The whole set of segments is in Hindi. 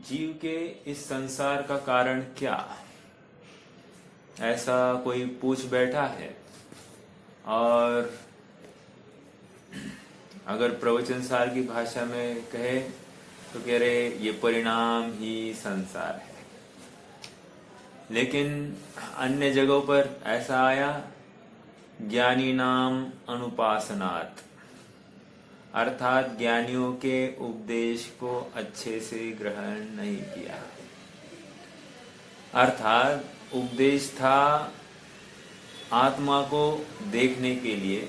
जीव के इस संसार का कारण क्या, ऐसा कोई पूछ बैठा है। और अगर प्रवचन सार की भाषा में कहे तो कह रहे ये परिणाम ही संसार है। लेकिन अन्य जगहों पर ऐसा आया, ज्ञानी नाम अनुपासनात्, अर्थात ज्ञानियों के उपदेश को अच्छे से ग्रहण नहीं किया। अर्थात उपदेश था आत्मा को देखने के लिए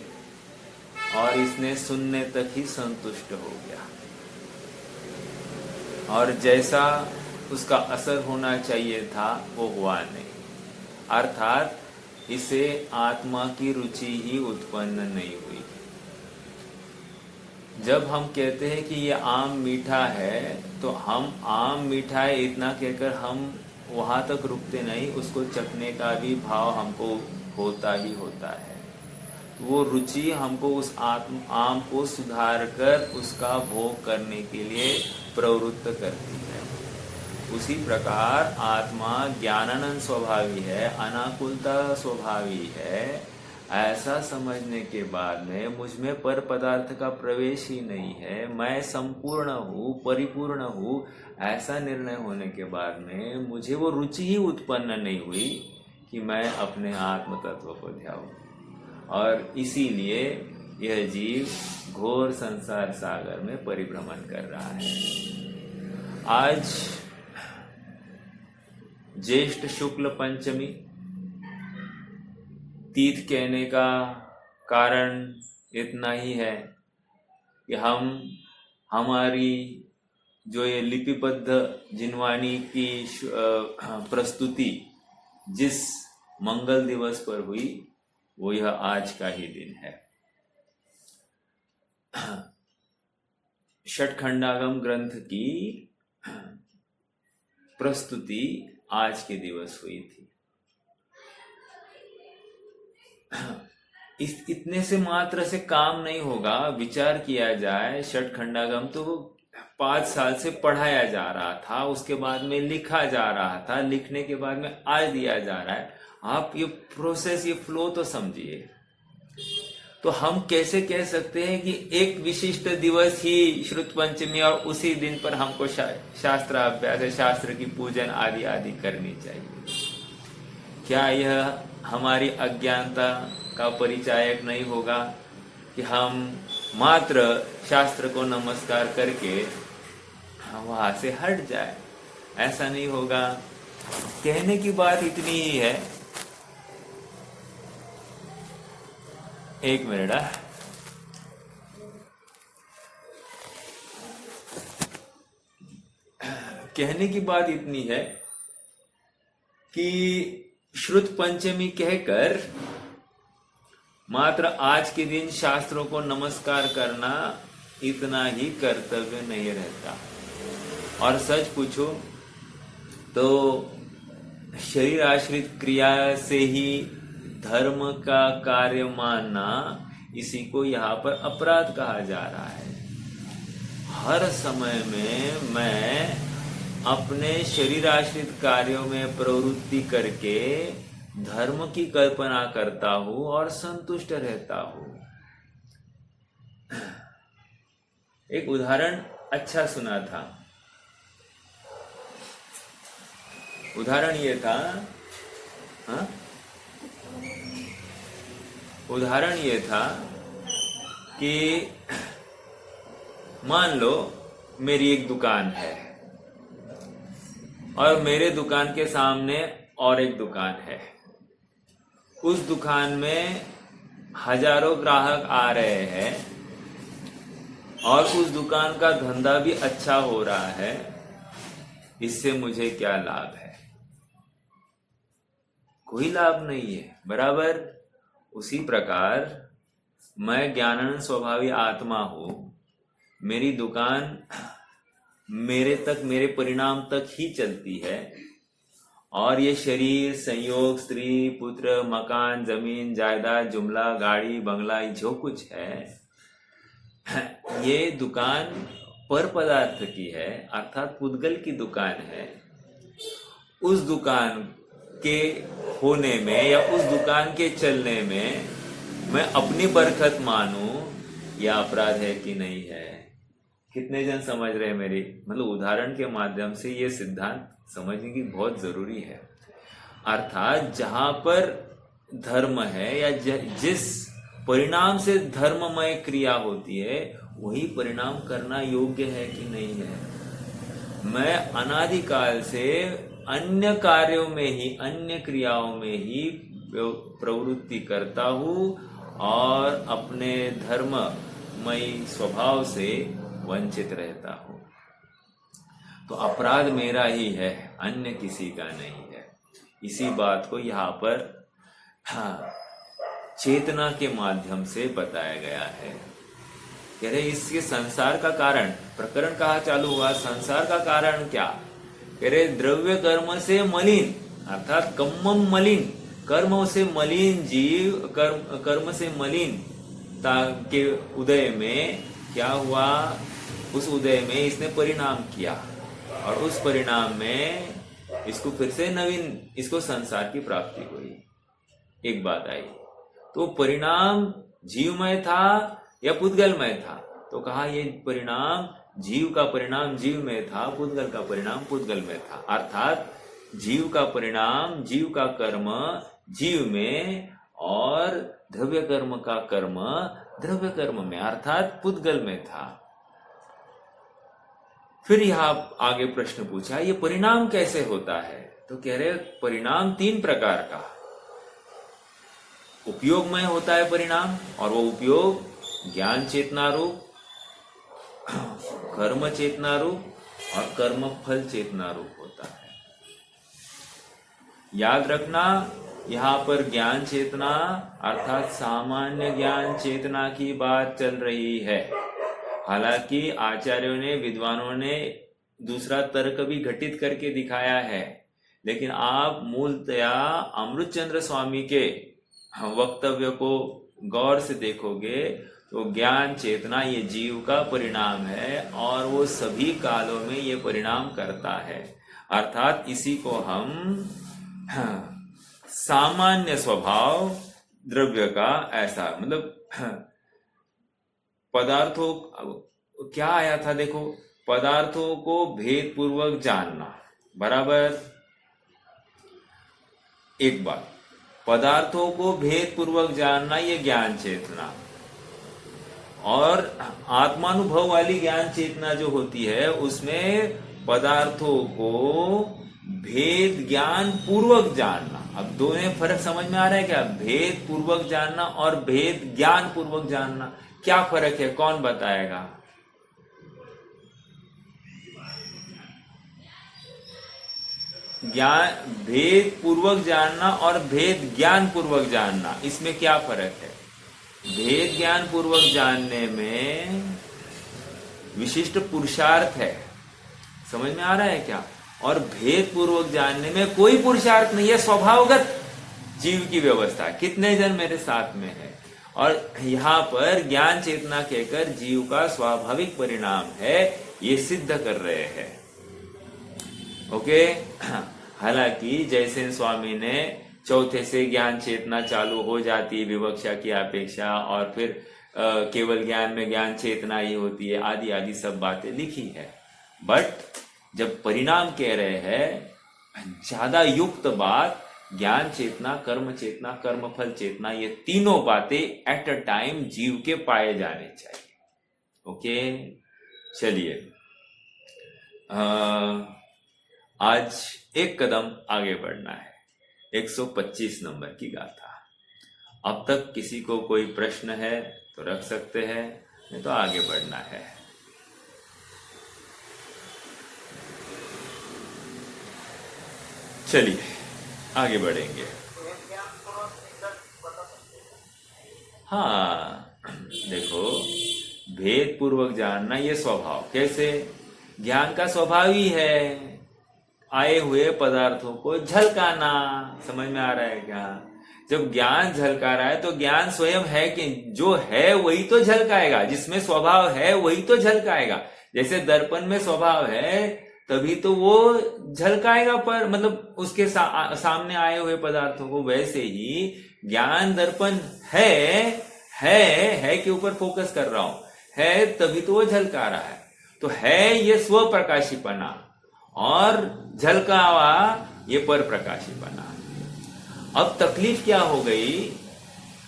और इसने सुनने तक ही संतुष्ट हो गया और जैसा उसका असर होना चाहिए था वो हुआ नहीं। अर्थात इसे आत्मा की रुचि ही उत्पन्न नहीं हुई। जब हम कहते हैं कि ये आम मीठा है तो हम आम मीठा है इतना कहकर हम वहां तक रुकते नहीं, उसको चखने का भी भाव हमको होता ही होता है। वो रुचि हमको उस आम को सुधार कर उसका भोग करने के लिए प्रवृत्त करती है। उसी प्रकार आत्मा ज्ञानानंद स्वभावी है, अनाकुलता स्वभावी है, ऐसा समझने के बाद में मुझ में पर पदार्थ का प्रवेश ही नहीं है, मैं संपूर्ण हूँ, परिपूर्ण हूँ, ऐसा निर्णय होने के बाद में मुझे वो रुचि ही उत्पन्न नहीं हुई कि मैं अपने आत्म तत्व को ध्याऊं। और इसीलिए यह जीव घोर संसार सागर में परिभ्रमण कर रहा है। आज ज्येष्ठ शुक्ल पंचमी, तीथ कहने का कारण इतना ही है कि हमारी जो ये लिपिबद्ध जिनवाणी की प्रस्तुति जिस मंगल दिवस पर हुई वो यह आज का ही दिन है। षटखंडागम ग्रंथ की प्रस्तुति आज के दिवस हुई थी। इतने से मात्र से काम नहीं होगा, विचार किया जाए। षटखंडागम तो 5 साल से पढ़ाया जा रहा था, उसके बाद में लिखा जा रहा था, लिखने के बाद में आज दिया जा रहा है। आप ये प्रोसेस, ये फ्लो तो समझिए। तो हम कैसे कह सकते हैं कि एक विशिष्ट दिवस ही श्रुत पंचमी और उसी दिन पर हमको शास्त्र अभ्यास, शास्त्र की पूजन आदि आदि करनी चाहिए? क्या यह हमारी अज्ञानता का परिचायक नहीं होगा कि हम मात्र शास्त्र को नमस्कार करके वहां से हट जाए? ऐसा नहीं होगा। कहने की बात इतनी ही है। एक मिनट। कहने की बात इतनी है कि श्रुत पंचमी कहकर मात्र आज के दिन शास्त्रों को नमस्कार करना इतना ही कर्तव्य नहीं रहता। और सच पूछो तो शरीर आश्रित क्रिया से ही धर्म का कार्य मानना, इसी को यहाँ पर अपराध कहा जा रहा है। हर समय में मैं अपने शरीर आश्रित कार्यों में प्रवृत्ति करके धर्म की कल्पना करता हूं और संतुष्ट रहता हूं। एक उदाहरण अच्छा सुना था। उदाहरण ये था, उदाहरण ये था कि मान लो मेरी एक दुकान है और मेरे दुकान के सामने और एक दुकान है। उस दुकान में हजारों ग्राहक आ रहे हैं और उस दुकान का धंधा भी अच्छा हो रहा है। इससे मुझे क्या लाभ है? कोई लाभ नहीं है। बराबर उसी प्रकार मैं ज्ञानानंद स्वभावी आत्मा हूं। मेरी दुकान मेरे तक, मेरे परिणाम तक ही चलती है और ये शरीर, संयोग, स्त्री, पुत्र, मकान, जमीन, जायदाद, जुमला, गाड़ी, बंगला, जो कुछ है, ये दुकान पर पदार्थ की है, अर्थात पुद्गल की दुकान है, उस दुकान के होने में या उस दुकान के चलने में मैं अपनी बरकत मानूं, यह अपराध है कि नहीं है? कितने जन समझ रहे हैं मेरी? मतलब उदाहरण के माध्यम से ये सिद्धांत समझने की बहुत जरूरी है। अर्थात जहां पर धर्म है या जिस परिणाम से धर्ममय क्रिया होती है, वही परिणाम करना योग्य है कि नहीं है? मैं अनादिकाल से अन्य कार्यों में ही, अन्य क्रियाओं में ही प्रवृत्ति करता हूं और अपने धर्ममय स्वभाव से वंचित रहता हूं। तो अपराध मेरा ही है, अन्य किसी का नहीं है। इसी बात को यहाँ पर चेतना के माध्यम से बताया गया है। कह रहे इसके संसार का कारण, प्रकरण कहाँ चालू हुआ? संसार का कारण क्या? कह रहे द्रव्य कर्म से मलिन, अर्थात कम्मम मलिन, कर्म से मलिन जीव, कर्म से मलिन के उदय में क्या हुआ? उस उदय में इसने परिणाम किया और उस परिणाम में इसको फिर से नवीन, इसको संसार की प्राप्ति हुई। एक बात आई, तो परिणाम जीवमय था या पुद्गलमय था? तो कहा ये परिणाम, जीव का परिणाम जीव में था, पुद्गल का परिणाम पुद्गल में था। अर्थात जीव का परिणाम, जीव का कर्म जीव में और द्रव्य कर्म का कर्म द्रव्य कर्म में, अर्थात पुद्गल में था। फिर यहां आगे प्रश्न पूछा, ये परिणाम कैसे होता है? तो कह रहे परिणाम तीन प्रकार का, उपयोगमय होता है परिणाम, और वो उपयोग ज्ञान चेतना रूप, कर्म चेतना रूप और कर्म फल चेतना रूप होता है। याद रखना, यहाँ पर ज्ञान चेतना अर्थात सामान्य ज्ञान चेतना की बात चल रही है। हालांकि आचार्यों ने, विद्वानों ने दूसरा तर्क भी घटित करके दिखाया है, लेकिन आप मूलतया अमृतचंद्र स्वामी के वक्तव्य को गौर से देखोगे तो ज्ञान चेतना ये जीव का परिणाम है और वो सभी कालों में ये परिणाम करता है। अर्थात इसी को हम सामान्य स्वभाव द्रव्य का, ऐसा मतलब पदार्थों, क्या आया था देखो, पदार्थों को भेद पूर्वक जानना, बराबर। एक बात, पदार्थों को भेद पूर्वक जानना ये ज्ञान चेतना, और आत्मानुभव वाली ज्ञान चेतना जो होती है उसमें पदार्थों को भेद ज्ञान पूर्वक जानना। अब दोनों में फर्क समझ में आ रहा है क्या? भेद पूर्वक जानना और भेद ज्ञान पूर्वक जानना, क्या फर्क है? कौन बताएगा? ज्ञान, भेद पूर्वक जानना और भेद ज्ञान पूर्वक जानना, इसमें क्या फर्क है? भेद ज्ञान पूर्वक जानने में विशिष्ट पुरुषार्थ है, समझ में आ रहा है क्या? और भेद पूर्वक जानने में कोई पुरुषार्थ नहीं है, स्वभावगत जीव की व्यवस्था। कितने जन मेरे साथ में है? और यहाँ पर ज्ञान चेतना कहकर जीव का स्वाभाविक परिणाम है, ये सिद्ध कर रहे हैं। ओके। हालांकि जयसेन स्वामी ने चौथे से ज्ञान चेतना चालू हो जाती है विवक्षा की अपेक्षा, और फिर केवल ज्ञान में ज्ञान चेतना ही होती है, आदि आदि सब बातें लिखी है। बट जब परिणाम कह रहे हैं, ज्यादा युक्त बात ज्ञान चेतना, कर्म चेतना, कर्म फल चेतना, ये तीनों बातें एट अ टाइम जीव के पाए जाने चाहिए। ओके, चलिए आज एक कदम आगे बढ़ना है, 125 नंबर की गाथा। अब तक किसी को कोई प्रश्न है तो रख सकते हैं, नहीं तो आगे बढ़ना है। चलिए आगे बढ़ेंगे। हाँ देखो, भेद पूर्वक जानना ये स्वभाव, कैसे? ज्ञान का स्वभाव ही है आए हुए पदार्थों को झलकाना। समझ में आ रहा है क्या? जब ज्ञान झलका रहा है तो ज्ञान स्वयं है कि जो है वही तो झलकाएगा, जिसमें स्वभाव है वही तो झलकाएगा। जैसे दर्पण में स्वभाव है तभी तो वो झलकाएगा, पर मतलब उसके सामने आए हुए पदार्थों को, वैसे ही ज्ञान दर्पण है के ऊपर फोकस कर रहा हूं, है तभी तो वो झलका रहा है। तो है ये स्व प्रकाशीपना और झलकावा ये पर प्रकाशीपना। अब तकलीफ क्या हो गई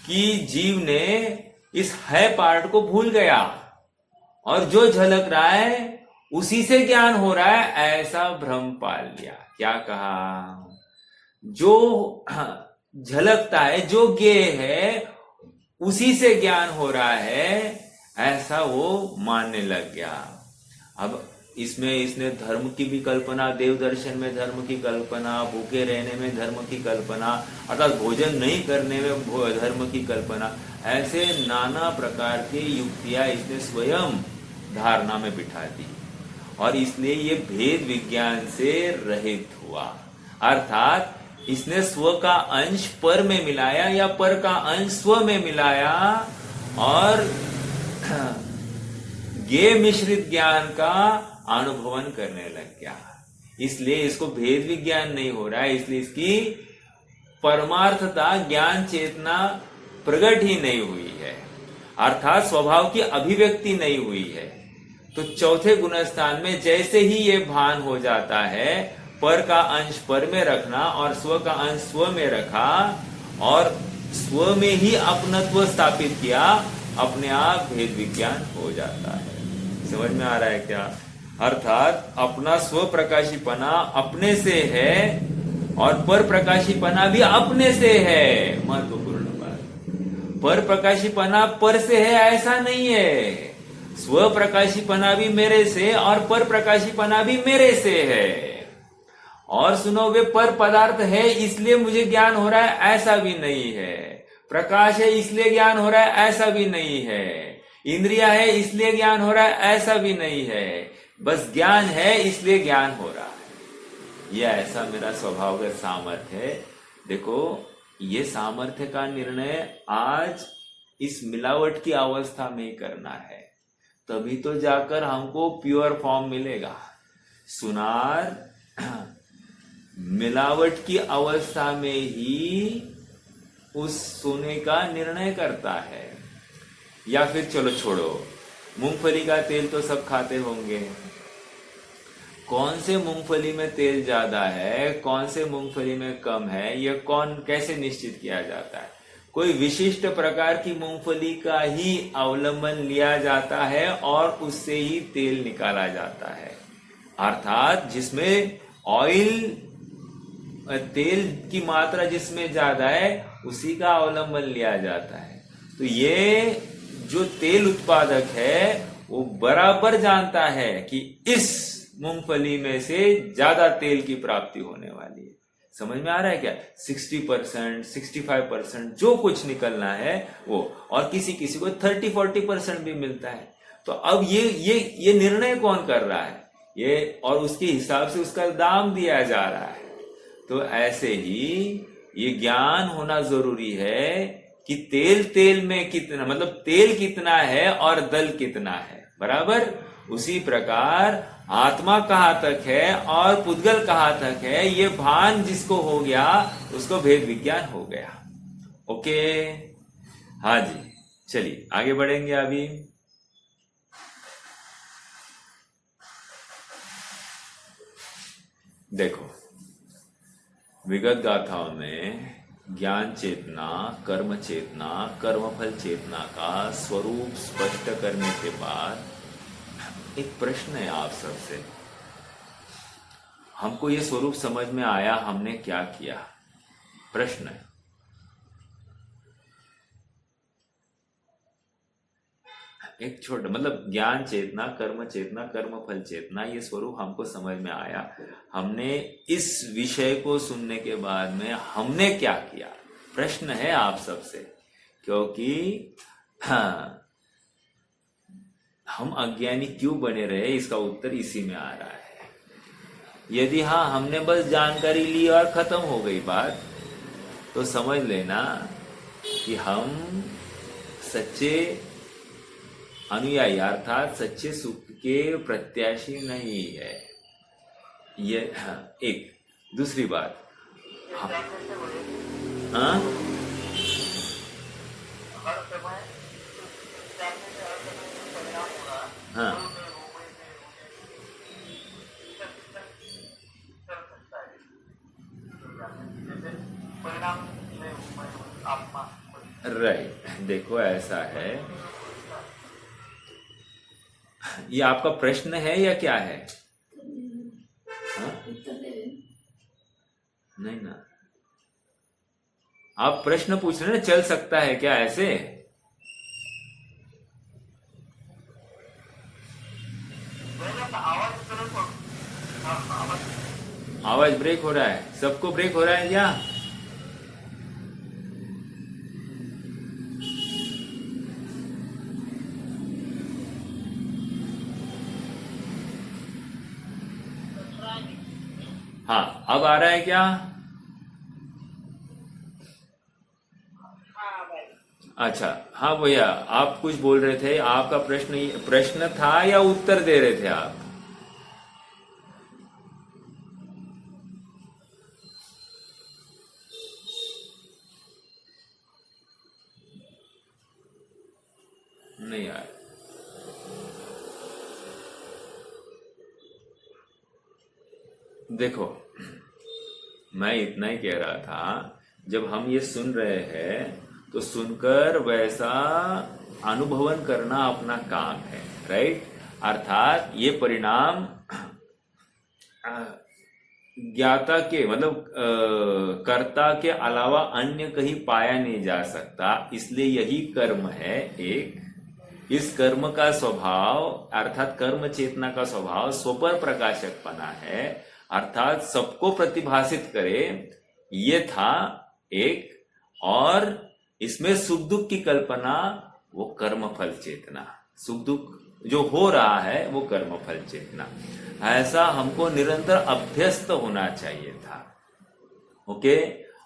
कि जीव ने इस है पार्ट को भूल गया और जो झलक रहा है उसी से ज्ञान हो रहा है, ऐसा भ्रम पाल लिया। क्या कहा? जो झलकता है, जो ज्ञेय है, उसी से ज्ञान हो रहा है, ऐसा वो मानने लग गया। अब इसमें इसने धर्म की भी कल्पना, देव दर्शन में धर्म की कल्पना, भूखे रहने में धर्म की कल्पना, अर्थात भोजन नहीं करने में धर्म की कल्पना, ऐसे नाना प्रकार की युक्तियां इसने स्वयं धारणा में बिठा दी और इसलिए ये भेद विज्ञान से रहित हुआ। अर्थात इसने स्व का अंश पर में मिलाया या पर का अंश स्व में मिलाया और ज्ञेय मिश्रित ज्ञान का अनुभवन करने लग गया। इसलिए इसको भेद विज्ञान नहीं हो रहा है, इसलिए इसकी परमार्थता ज्ञान चेतना प्रकट ही नहीं हुई है, अर्थात स्वभाव की अभिव्यक्ति नहीं हुई है। तो चौथे गुणस्थान में जैसे ही ये भान हो जाता है, पर का अंश पर में रखना और स्व का अंश स्व में रखा और स्व में ही अपनत्व स्थापित किया, अपने आप भेद विज्ञान हो जाता है। समझ में आ रहा है क्या? अर्थात अपना स्व प्रकाशीपना अपने से है और पर प्रकाशीपना भी अपने से है। महत्वपूर्ण बात, पर प्रकाशीपना पर से है ऐसा नहीं है, स्व प्रकाशीपना भी मेरे से और पर प्रकाशीपना भी मेरे से है। और सुनो, वे पर पदार्थ है इसलिए मुझे ज्ञान हो रहा है ऐसा भी नहीं है, प्रकाश है इसलिए ज्ञान हो रहा है ऐसा भी नहीं है, इंद्रिया है इसलिए ज्ञान हो रहा है ऐसा भी नहीं है, बस ज्ञान है इसलिए ज्ञान हो रहा है। यह ऐसा मेरा स्वभावगत सामर्थ्य है। देखो, ये सामर्थ्य का निर्णय आज इस मिलावट की अवस्था में ही करना है, तभी तो जाकर हमको प्योर फॉर्म मिलेगा। सुनार मिलावट की अवस्था में ही उस सोने का निर्णय करता है। या फिर चलो छोड़ो, मूंगफली का तेल तो सब खाते होंगे, कौन से मूंगफली में तेल ज्यादा है, कौन से मूंगफली में कम है, यह कौन कैसे निश्चित किया जाता है? कोई विशिष्ट प्रकार की मूंगफली का ही अवलंबन लिया जाता है और उससे ही तेल निकाला जाता है। अर्थात जिसमें ऑयल, तेल की मात्रा जिसमें ज्यादा है उसी का अवलंबन लिया जाता है। तो ये जो तेल उत्पादक है वो बराबर जानता है कि इस मूंगफली में से ज्यादा तेल की प्राप्ति होने वाली है। समझ में आ रहा है क्या? 60%, 65% जो कुछ निकलना है वो, और किसी किसी को 30-40% भी मिलता है। तो अब ये निर्णय कौन कर रहा है? ये, और उसके हिसाब से उसका दाम दिया जा रहा है। तो ऐसे ही ये ज्ञान होना जरूरी है कि तेल में कितना, मतलब तेल कितना है और दल कितना है, बराबर। उसी प्रकार आत्मा कहाँ तक है और पुद्गल कहाँ तक है, ये भान जिसको हो गया उसको भेद विज्ञान हो गया। ओके, हाँ जी, चलिए आगे बढ़ेंगे। अभी देखो, विगत गाथाओं में ज्ञान चेतना, कर्म चेतना, कर्मफल चेतना का स्वरूप स्पष्ट करने के बाद एक प्रश्न है आप सबसे। हमको ये स्वरूप समझ में आया, हमने क्या किया? प्रश्न है। एक छोटा, मतलब ज्ञान चेतना, कर्म चेतना, कर्म फल चेतना, ये स्वरूप हमको समझ में आया। हमने इस विषय को सुनने के बाद में हमने क्या किया? प्रश्न है आप सबसे, क्योंकि हम अज्ञानी क्यों बने रहे, इसका उत्तर इसी में आ रहा है। यदि हाँ हमने बस जानकारी ली और खत्म हो गई बात, तो समझ लेना कि हम सच्चे अनुयायी अर्थात सच्चे के प्रत्याशी नहीं है ये। हाँ, एक दूसरी बात, हाँ, हाँ? हाँ, राइट। देखो ऐसा है, ये आपका प्रश्न है या क्या है? हाँ? नहीं ना, आप प्रश्न पूछ रहे हैं, चल सकता है क्या ऐसे? आवाज ब्रेक हो रहा है, सबको ब्रेक हो रहा है क्या? हाँ, अब आ रहा है क्या? अच्छा, हाँ भैया, आप कुछ बोल रहे थे, आपका प्रश्न था या उत्तर दे रहे थे आप? नहीं यार, देखो मैं इतना ही कह रहा था, जब हम ये सुन रहे हैं तो सुनकर वैसा अनुभवन करना अपना काम है, राइट? अर्थात ये परिणाम ज्ञाता के मतलब कर्ता के अलावा अन्य कहीं पाया नहीं जा सकता, इसलिए यही कर्म है एक। इस कर्म का स्वभाव अर्थात कर्म चेतना का स्वभाव स्वपर प्रकाशकपना है, अर्थात सबको प्रतिभाषित करे, ये था एक। और इसमें सुख दुख की कल्पना वो कर्म फल चेतना, सुख दुख जो हो रहा है वो कर्म फल चेतना, ऐसा हमको निरंतर अभ्यस्त होना चाहिए था। ओके,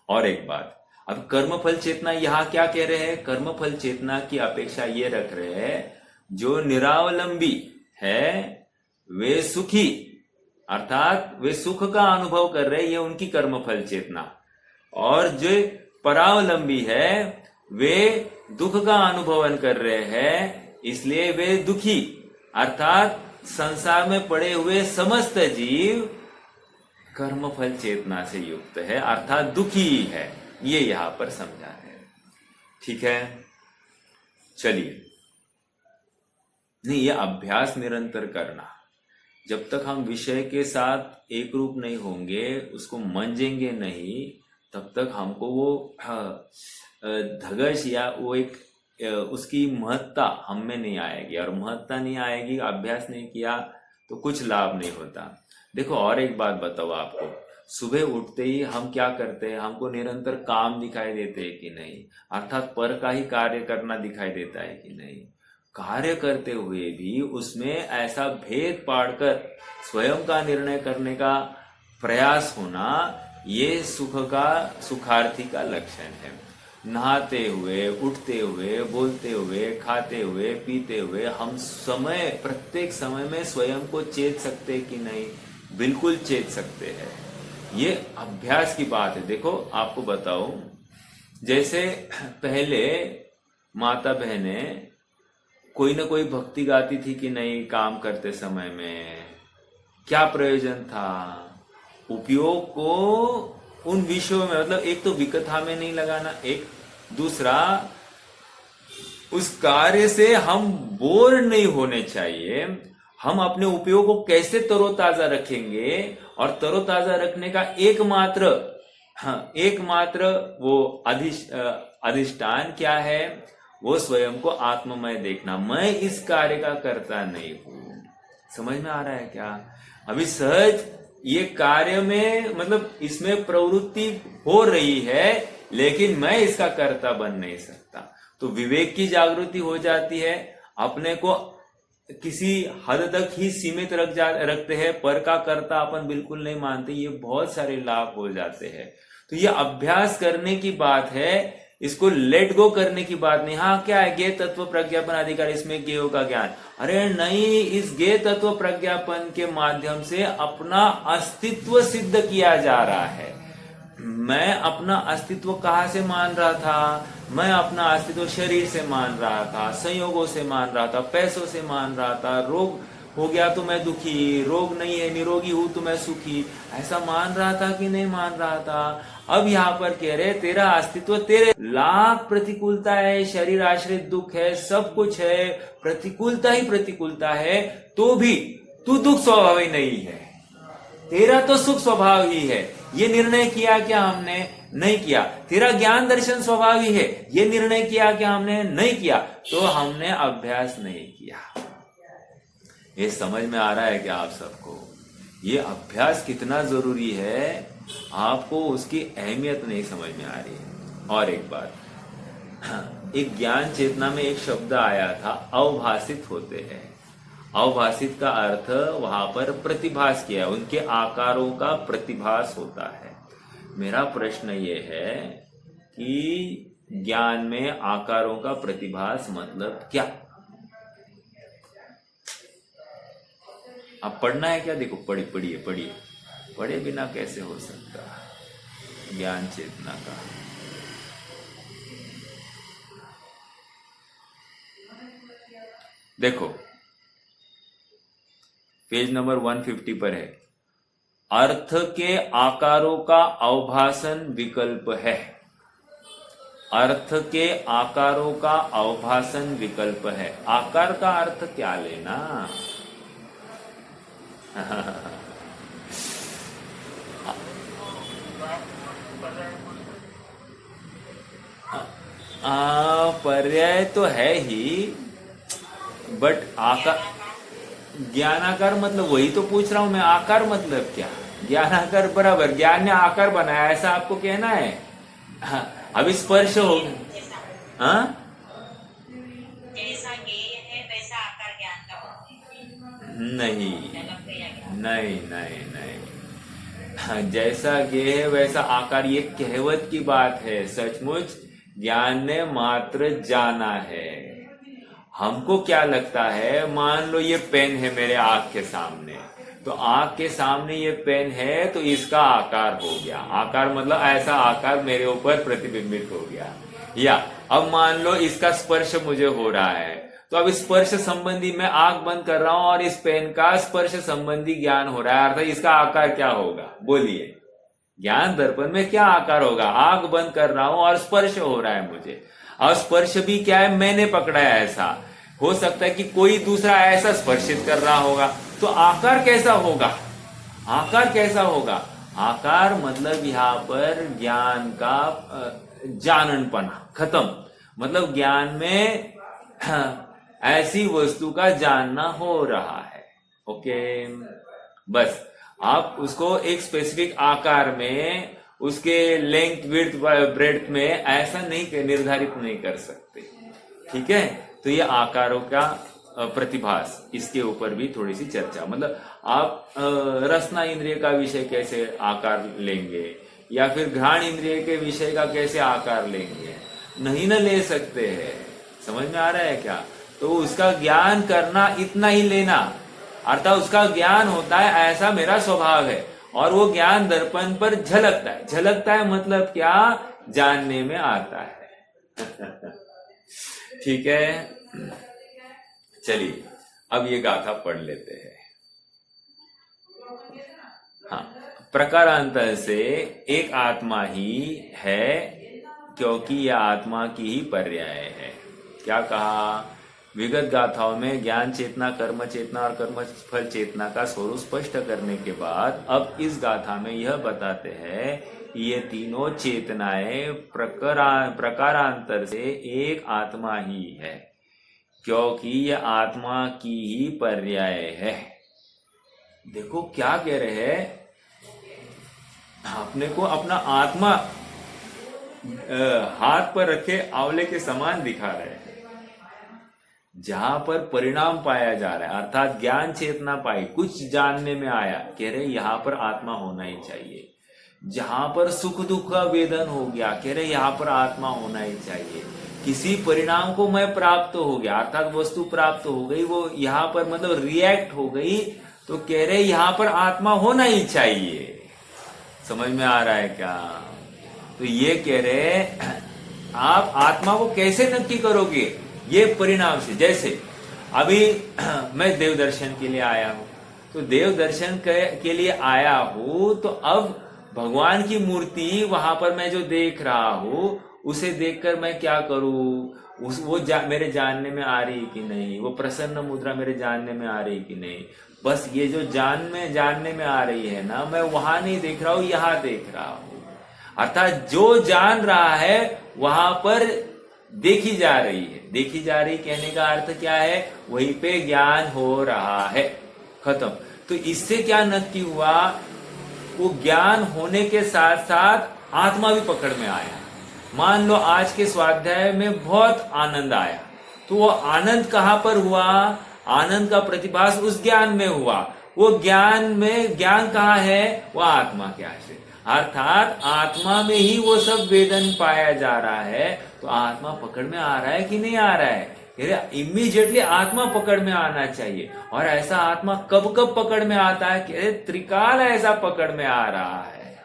और एक बात, अब कर्मफल चेतना यहां क्या कह रहे हैं? कर्मफल चेतना की अपेक्षा ये रख रहे हैं, जो निरावलंबी है वे सुखी, अर्थात वे सुख का अनुभव कर रहे हैं, ये उनकी कर्मफल चेतना। और जो परावलंबी है वे दुख का अनुभवन कर रहे हैं, इसलिए वे दुखी, अर्थात संसार में पड़े हुए समस्त जीव कर्मफल चेतना से युक्त है, अर्थात दुखी है। ये यहां पर समझा है, ठीक है? चलिए, नहीं, ये अभ्यास निरंतर करना, जब तक हम विषय के साथ एक रूप नहीं होंगे, उसको मंजेंगे नहीं, तब तक हमको वो धगश या वो एक उसकी महत्ता हम में नहीं आएगी, और महत्ता नहीं आएगी, अभ्यास नहीं किया तो कुछ लाभ नहीं होता। देखो और एक बात बताओ आपको, सुबह उठते ही हम क्या करते हैं? हमको निरंतर काम दिखाई देते हैं कि नहीं? अर्थात पर का ही कार्य करना दिखाई देता है कि नहीं? कार्य करते हुए भी उसमें ऐसा भेद पाड़कर स्वयं का निर्णय करने का प्रयास होना, ये सुख का सुखार्थी का लक्षण है। नहाते हुए, उठते हुए, बोलते हुए, खाते हुए, पीते हुए हम समय, प्रत्येक समय में स्वयं को चेत सकते कि नहीं? बिल्कुल चेत सकते हैं। ये अभ्यास की बात है। देखो आपको बताऊं, जैसे पहले माता बहनें कोई ना कोई भक्ति गाती थी कि नहीं काम करते समय में? क्या प्रयोजन था? उपयोग को उन विषयों में, मतलब एक तो विकथा में नहीं लगाना, एक दूसरा उस कार्य से हम बोर नहीं होने चाहिए। हम अपने उपयोग को कैसे तरोताजा रखेंगे, और तरोताजा रखने का एकमात्र वो अधिष्ठान क्या है? वो स्वयं को आत्ममय देखना। मैं इस कार्य का कर्ता नहीं हूं। समझ में आ रहा है क्या? अभी सहज ये कार्य में, मतलब इसमें प्रवृत्ति हो रही है, लेकिन मैं इसका कर्ता बन नहीं सकता। तो विवेक की जागृति हो जाती है, अपने को किसी हद तक ही सीमित रखते हैं, पर का कर्ता अपन बिल्कुल नहीं मानते। ये बहुत सारे लाभ हो जाते हैं। तो ये अभ्यास करने की बात है इसको लेट गो करने की बात नहीं। हाँ क्या है, ज्ञेय तत्व प्रज्ञापन अधिकार, इसमें ज्ञेयों का ज्ञान। अरे नहीं, इस ज्ञेय तत्व प्रज्ञापन के माध्यम से अपना अस्तित्व सिद्ध किया जा रहा है। मैं अपना अस्तित्व कहाँ से मान रहा था? मैं अपना अस्तित्व शरीर से मान रहा था, संयोगों से मान रहा था, पैसों से मान रहा था। रोग हो गया तो मैं दुखी, रोग नहीं है निरोगी हूं तो मैं सुखी, ऐसा मान रहा था कि नहीं मान रहा था? अब यहाँ पर कह रहे तेरा अस्तित्व, तेरे लाख प्रतिकूलता है, शरीर आश्रित दुख है, सब कुछ है, प्रतिकूलता ही प्रतिकूलता है, तो भी तू दुख स्वभावी नहीं है, तेरा तो सुख स्वभाव ही है। ये निर्णय किया क्या हमने? नहीं किया। तेरा ज्ञान दर्शन स्वभाव ही है, ये निर्णय किया क्या हमने? नहीं किया। तो हमने अभ्यास नहीं किया। ये समझ में आ रहा है क्या आप सबको? ये अभ्यास कितना जरूरी है, आपको उसकी अहमियत नहीं समझ में आ रही है। और एक बात, एक ज्ञान चेतना में एक शब्द आया था, अवभाषित होते हैं। अवभाषित का अर्थ वहां पर प्रतिभास किया है, उनके आकारों का प्रतिभास होता है। मेरा प्रश्न ये है कि ज्ञान में आकारों का प्रतिभास मतलब क्या? अब पढ़ना है क्या? देखो पढ़िए पढ़े बिना कैसे हो सकता ज्ञान चेतना का। देखो पेज नंबर 150 पर है, अर्थ के आकारों का अवभाषण विकल्प है। अर्थ के आकारों का अवभाषण विकल्प है। आकार का अर्थ क्या लेना? पर्याय तो है ही, बट आकार, ज्ञानाकार मतलब वही तो पूछ रहा हूं मैं। आकार मतलब क्या? ज्ञानाकार बराबर ज्ञान ने आकार बनाया, ऐसा आपको कहना है? अब स्पर्श हो, हाँ नहीं नहीं नहीं नहीं, जैसा ज्ञेय है वैसा आकार, ये कहवत की बात है। सचमुच ज्ञान ने मात्र जाना है। हमको क्या लगता है, मान लो ये पेन है मेरे आंख के सामने, तो आंख के सामने ये पेन है तो इसका आकार हो गया। आकार मतलब ऐसा आकार मेरे ऊपर प्रतिबिंबित हो गया। या अब मान लो इसका स्पर्श मुझे हो रहा है, तो अब स्पर्श संबंधी मैं आंख बंद कर रहा हूं और इस पेन का स्पर्श संबंधी ज्ञान हो रहा है, अर्थात इसका आकार क्या होगा? बोलिए, ज्ञान दर्पण में क्या आकार होगा? आंख बंद कर रहा हूं और स्पर्श हो रहा है मुझे, और स्पर्श भी क्या है? मैंने पकड़ा है। ऐसा हो सकता है कि कोई दूसरा ऐसा स्पर्शित कर रहा होगा, तो आकार कैसा होगा? आकार कैसा होगा? आकार मतलब यहां पर ज्ञान का जाननपना खत्म, मतलब ज्ञान में ऐसी वस्तु का जानना हो रहा है। ओके, बस आप उसको एक स्पेसिफिक आकार में, उसके लेंथ विड्थ ब्रेड्थ में ऐसा नहीं निर्धारित नहीं कर सकते। ठीक है, तो ये आकारों का प्रतिभास, इसके ऊपर भी थोड़ी सी चर्चा। मतलब आप रसना इंद्रिय का विषय कैसे आकार लेंगे, या फिर घ्राण इंद्रिय के विषय का कैसे आकार लेंगे? नहीं ना ले सकते हैं। समझ में आ रहा है क्या? तो उसका ज्ञान करना, इतना ही लेना, अर्थात उसका ज्ञान होता है ऐसा मेरा स्वभाव है, और वो ज्ञान दर्पण पर झलकता है। झलकता है मतलब क्या? जानने में आता है। ठीक है, चलिए अब ये गाथा पढ़ लेते हैं। हाँ, प्रकारांतर से एक आत्मा ही है, क्योंकि यह आत्मा की ही पर्याय है। क्या कहा? विगत गाथाओं में ज्ञान चेतना, कर्म चेतना और कर्म फल चेतना का स्वरूप स्पष्ट करने के बाद अब इस गाथा में यह बताते हैं कि ये तीनों चेतनाएं प्रकारांतर से एक आत्मा ही है, क्योंकि यह आत्मा की ही पर्याय है। देखो क्या कह रहे हैं, अपने को अपना आत्मा हाथ पर रखे आंवले के समान दिखा रहे हैं। जहां पर परिणाम पाया जा रहा है, अर्थात ज्ञान चेतना पाई, कुछ जानने में आया, कह रहे यहां पर आत्मा होना ही चाहिए। जहां पर सुख दुख का वेदन हो गया, कह रहे यहाँ पर आत्मा होना ही चाहिए। किसी परिणाम को मैं प्राप्त हो गया, अर्थात वस्तु प्राप्त हो गई, वो यहाँ पर मतलब रिएक्ट हो गई, तो कह रहे यहाँ पर आत्मा होना ही चाहिए। समझ में आ रहा है क्या? तो ये कह रहे आप आत्मा को कैसे नक्की करोगे? ये परिणाम से। जैसे अभी मैं देव दर्शन के लिए आया हूं, तो देव दर्शन के लिए आया हूं, तो अब भगवान की मूर्ति वहां पर मैं जो देख रहा हूं, उसे देखकर मैं क्या करूं? मेरे जानने में आ रही कि नहीं? वो प्रसन्न मुद्रा मेरे जानने में आ रही कि नहीं? बस ये जो जानने में आ रही है ना, मैं वहां नहीं देख रहा हूं, यहां देख रहा हूं। अर्थात जो जान रहा है वहां पर देखी जा रही है। देखी जा रही कहने का अर्थ क्या है? वहीं पे ज्ञान हो रहा है, खत्म। तो इससे क्या नक्की हुआ? वो ज्ञान होने के साथ साथ आत्मा भी पकड़ में आया। मान लो आज के स्वाध्याय में बहुत आनंद आया, तो वो आनंद कहां पर हुआ? आनंद का प्रतिभास उस ज्ञान में हुआ। वो ज्ञान कहाँ है? वो आत्मा के आश्रय, अर्थात आत्मा में ही वो सब वेदन पाया जा रहा है। तो आत्मा पकड़ में आ रहा है कि नहीं आ रहा है? इमीडिएटली आत्मा पकड़ में आना चाहिए। और ऐसा आत्मा कब कब पकड़ में आता है? कह त्रिकाल ऐसा पकड़ में आ रहा है।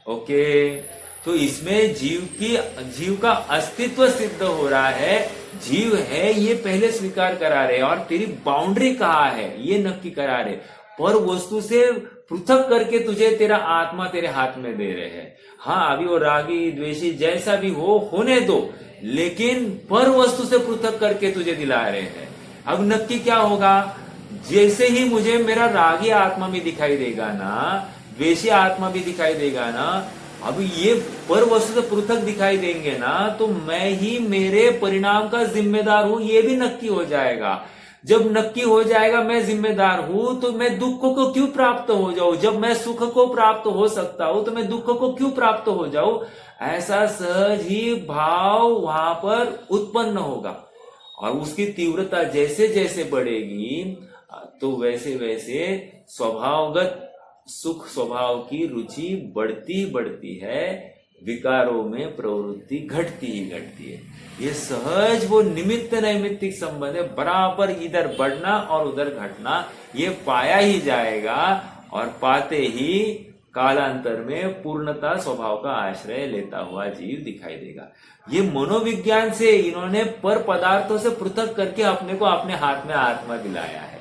ओके, तो इसमें जीव का अस्तित्व सिद्ध हो रहा है। जीव है ये पहले स्वीकार करा रहे, और तेरी बाउंड्री कहाँ है ये नक्की करा रहे। पर वस्तु से पृथक करके तुझे तेरा आत्मा तेरे हाथ में दे रहे हैं। हाँ, अभी वो रागी द्वेषी जैसा भी हो, होने दो, लेकिन पर वस्तु से पृथक करके तुझे दिला रहे हैं। अब नक्की क्या होगा? जैसे ही मुझे मेरा रागी आत्मा भी दिखाई देगा ना, द्वेषी आत्मा भी दिखाई देगा ना, अब ये पर वस्तु से पृथक दिखाई देंगे ना, तो मैं ही मेरे परिणाम का जिम्मेदार हूं, ये भी नक्की हो जाएगा। जब नक्की हो जाएगा मैं जिम्मेदार हूं, तो मैं दुख को क्यों प्राप्त हो जाऊं? जब मैं सुख को प्राप्त हो सकता हूं, तो मैं दुख को क्यों प्राप्त हो जाऊं? ऐसा सहज ही भाव वहां पर उत्पन्न होगा। और उसकी तीव्रता जैसे जैसे बढ़ेगी, तो वैसे वैसे स्वभावगत सुख स्वभाव की रुचि बढ़ती है, विकारों में प्रवृत्ति घटती ही घटती है। ये सहज वो निमित्त नैमित्तिक संबंध है, बराबर इधर बढ़ना और उधर घटना, ये पाया ही जाएगा। और पाते ही कालांतर में पूर्णता स्वभाव का आश्रय लेता हुआ जीव दिखाई देगा। ये मनोविज्ञान से इन्होंने पर पदार्थों से पृथक करके अपने को अपने हाथ में आत्मा दिलाया है।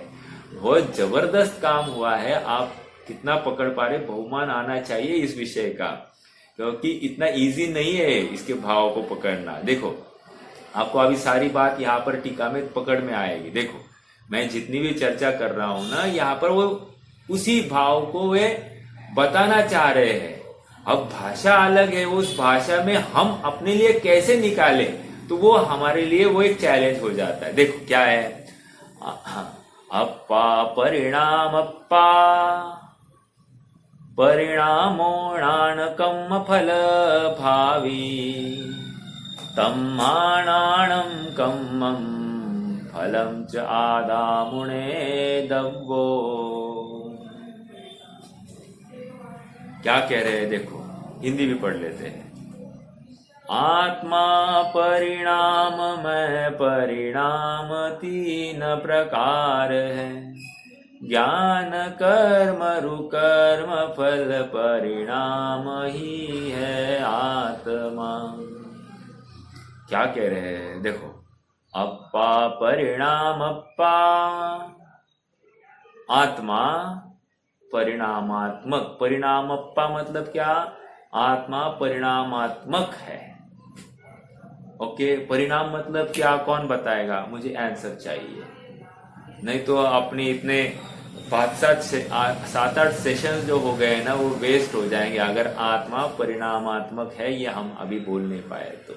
बहुत जबरदस्त काम हुआ है। आप कितना पकड़ पा रहे? बहुमान आना चाहिए इस विषय का, क्योंकि इतना इजी नहीं है इसके भाव को पकड़ना। देखो, आपको अभी सारी बात यहाँ पर टीका में पकड़ में आएगी। देखो, मैं जितनी भी चर्चा कर रहा हूं ना, यहाँ पर वो उसी भाव को वे बताना चाह रहे हैं। अब भाषा अलग है, उस भाषा में हम अपने लिए कैसे निकाले, तो वो हमारे लिए वो एक चैलेंज हो जाता है। देखो क्या है, अप्पा परिणामप्पा परिणामो नाणकम फल भावी तम्माणाणं कम्मं फलम च आदामुणे दव्वो। क्या कह रहे हैं? देखो, हिंदी भी पढ़ लेते हैं। आत्मा परिणाम में परिणाम तीन प्रकार है, ज्ञान कर्म रुकर्म फल परिणाम ही है आत्मा। क्या कह रहे हैं? देखो, अप्पा परिणाम अप्पा, आत्मा परिणामात्मक। परिणामप्पा मतलब क्या? आत्मा परिणामात्मक है। ओके, परिणाम मतलब क्या? कौन बताएगा? मुझे आंसर चाहिए, नहीं तो अपने इतने 7-8 सेशन जो हो गए ना, वो वेस्ट हो जाएंगे अगर आत्मा परिणामात्मक है ये हम अभी बोल नहीं पाए तो।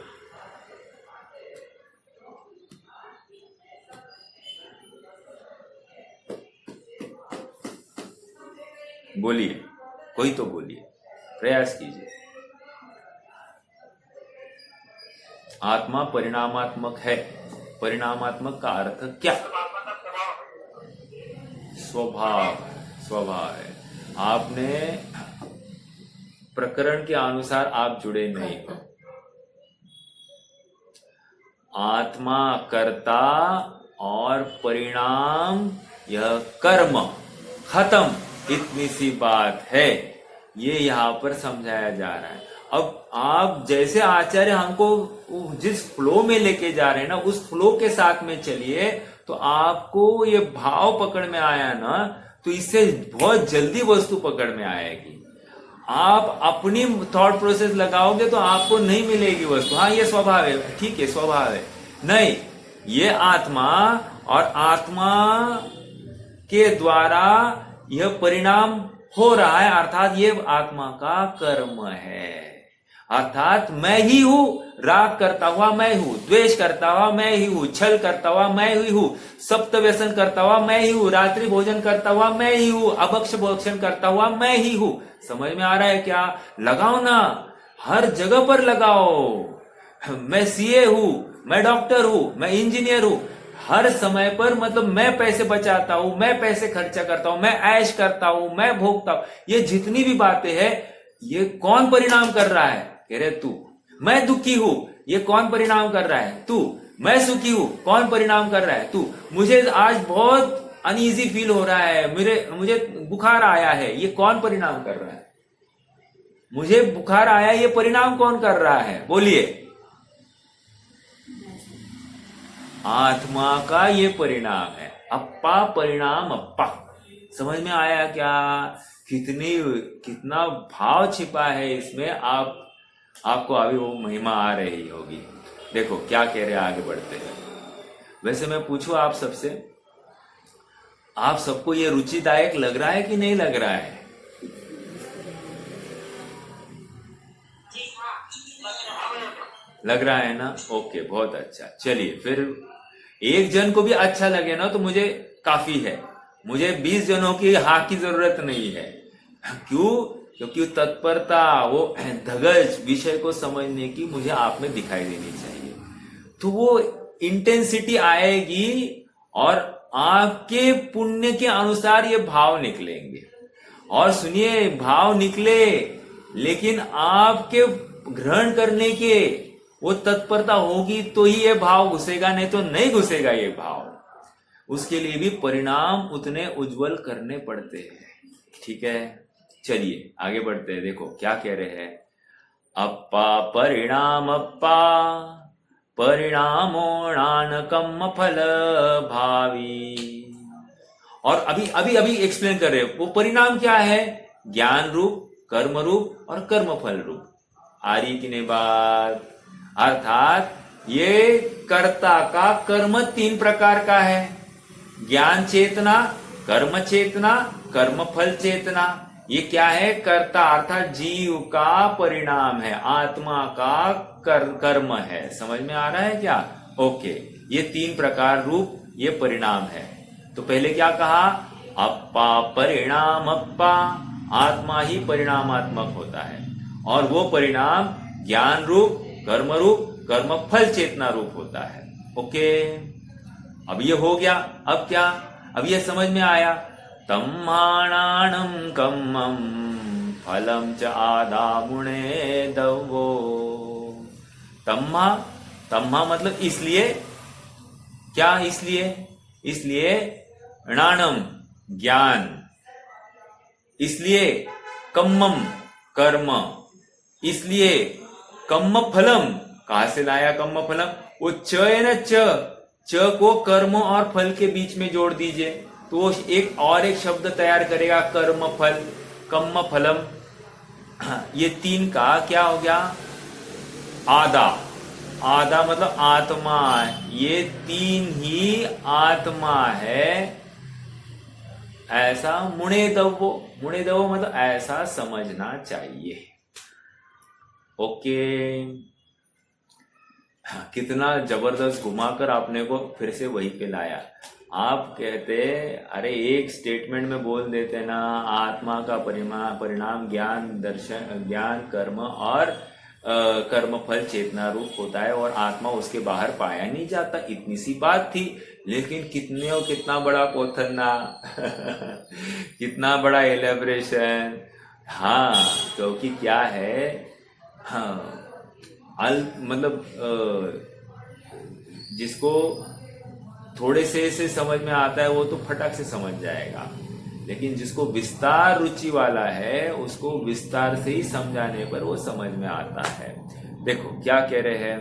बोलिए, कोई तो बोलिए, प्रयास कीजिए। आत्मा परिणामात्मक है, परिणामात्मक का अर्थ क्या? स्वभाव है। आपने प्रकरण के अनुसार आप जुड़े नहीं हो। आत्मा कर्ता और परिणाम यह कर्म, खत्म, इतनी सी बात है। ये यहाँ पर समझाया जा रहा है। अब आप जैसे आचार्य हमको जिस फ्लो में लेके जा रहे हैं ना, उस फ्लो के साथ में चलिए, तो आपको ये भाव पकड़ में आया ना, तो इससे बहुत जल्दी वस्तु पकड़ में आएगी। आप अपनी थॉट प्रोसेस लगाओगे तो आपको नहीं मिलेगी वस्तु। हाँ, ये स्वभाव है, ठीक है, स्वभाव है, नहीं, ये आत्मा और आत्मा के द्वारा यह परिणाम हो रहा है, अर्थात ये आत्मा का कर्म है। अर्थात मैं ही हूं, राग करता हुआ मैं हूं, द्वेष करता हुआ मैं ही हूं, छल करता हुआ मैं ही हूं, सप्त व्यसन करता हुआ मैं ही हूं, रात्रि भोजन करता हुआ मैं ही हूं, अभक्ष भोक्षण करता हुआ मैं ही हूं। समझ में आ रहा है क्या? लगाओ ना, हर जगह पर लगाओ। मैं सीए हूं, मैं डॉक्टर हूं, मैं इंजीनियर हूं, हर समय पर मतलब मैं पैसे बचाता हूं, मैं पैसे खर्चा करता हूं, मैं ऐश करता हूं, मैं भोगता हूं, ये जितनी भी बातें हैं, ये कौन परिणाम कर रहा है? कह रहे तू। मैं दुखी हूं, ये कौन परिणाम कर रहा है? तू। मैं सुखी हूं, कौन परिणाम कर रहा है? तू। मुझे आज बहुत अनईजी फील हो रहा है, मुझे बुखार आया है, ये कौन परिणाम कर रहा है? मुझे बुखार आया, ये परिणाम कौन कर रहा है? बोलिए। आत्मा का ये परिणाम है। अप्पा परिणाम अप्पा। समझ में आया क्या? कितना भाव छिपा है इसमें। आपको अभी वो महिमा आ रही होगी। देखो क्या कह रहे हैं, आगे बढ़ते हैं। वैसे मैं पूछूं आप सबसे, आप सबको ये रुचिदायक लग रहा है कि नहीं लग रहा है? लग रहा है ना? ओके, बहुत अच्छा। चलिए, फिर एक जन को भी अच्छा लगे ना तो मुझे काफी है। मुझे 20 जनों की हाँ की जरूरत नहीं है। क्यों? क्योंकि तत्परता, वो धगज विषय को समझने की मुझे आप में दिखाई देनी चाहिए। तो वो इंटेंसिटी आएगी और आपके पुण्य के अनुसार ये भाव निकलेंगे। और सुनिए, भाव निकले लेकिन आपके ग्रहण करने के वो तत्परता होगी तो ही ये भाव घुसेगा, नहीं तो नहीं घुसेगा ये भाव। उसके लिए भी परिणाम उतने उज्जवल करने पड़ते हैं। ठीक है, चलिए आगे बढ़ते हैं। देखो क्या कह रहे हैं। अप्पा परिणाम अप्पा परिणामो नानकम फल भावी। और अभी एक्सप्लेन कर रहे हैं वो परिणाम क्या है। ज्ञान रूप, कर्म रूप और कर्म फल रूप। आ रही कि नहीं बात? अर्थात ये कर्ता का कर्म 3 प्रकार का है। ज्ञान चेतना, कर्म चेतना, कर्म फल चेतना। ये क्या है? कर्ता अर्थात जीव का परिणाम है, आत्मा का कर्म है। समझ में आ रहा है क्या? ओके, ये 3 प्रकार रूप ये परिणाम है। तो पहले क्या कहा? अप्पा परिणाम अप्पा, आत्मा ही परिणामात्मक होता है और वो परिणाम ज्ञान रूप, कर्म रूप, कर्म फल चेतना रूप होता है। ओके, अब ये हो गया। अब क्या? अब ये समझ में आया। तम्माणाणं कम्मं फलम च आदामुणे दवो। तम्मा मतलब इसलिए। क्या इसलिए? इसलिए णाणम ज्ञान, इसलिए कम्मम कर्म, इसलिए कम्म फलम। कहां से लाया कम्म फलम? वो च है ना, च को कर्म और फल के बीच में जोड़ दीजिए तो वो एक शब्द तैयार करेगा, कर्म फल, कम्म फलम। ये 3 का क्या हो गया? आदा मतलब आत्मा। ये 3 ही आत्मा है, ऐसा मुणे दवो मतलब ऐसा समझना चाहिए। ओके, कितना जबरदस्त घुमाकर आपने को फिर से वहीं पे लाया। आप कहते अरे एक स्टेटमेंट में बोल देते ना, आत्मा का परिणाम ज्ञान, दर्शन, ज्ञान, कर्म और कर्म फल चेतना रूप होता है और आत्मा उसके बाहर पाया नहीं जाता। इतनी सी बात थी, लेकिन कितना बड़ा पोथरना कितना बड़ा एलेबरेशन। हाँ, क्योंकि क्या है, हाँ, मतलब जिसको थोड़े से समझ में आता है वो तो फटक से समझ जाएगा, लेकिन जिसको विस्तार रुचि वाला है उसको विस्तार से ही समझाने पर वो समझ में आता है। देखो क्या कह रहे हैं,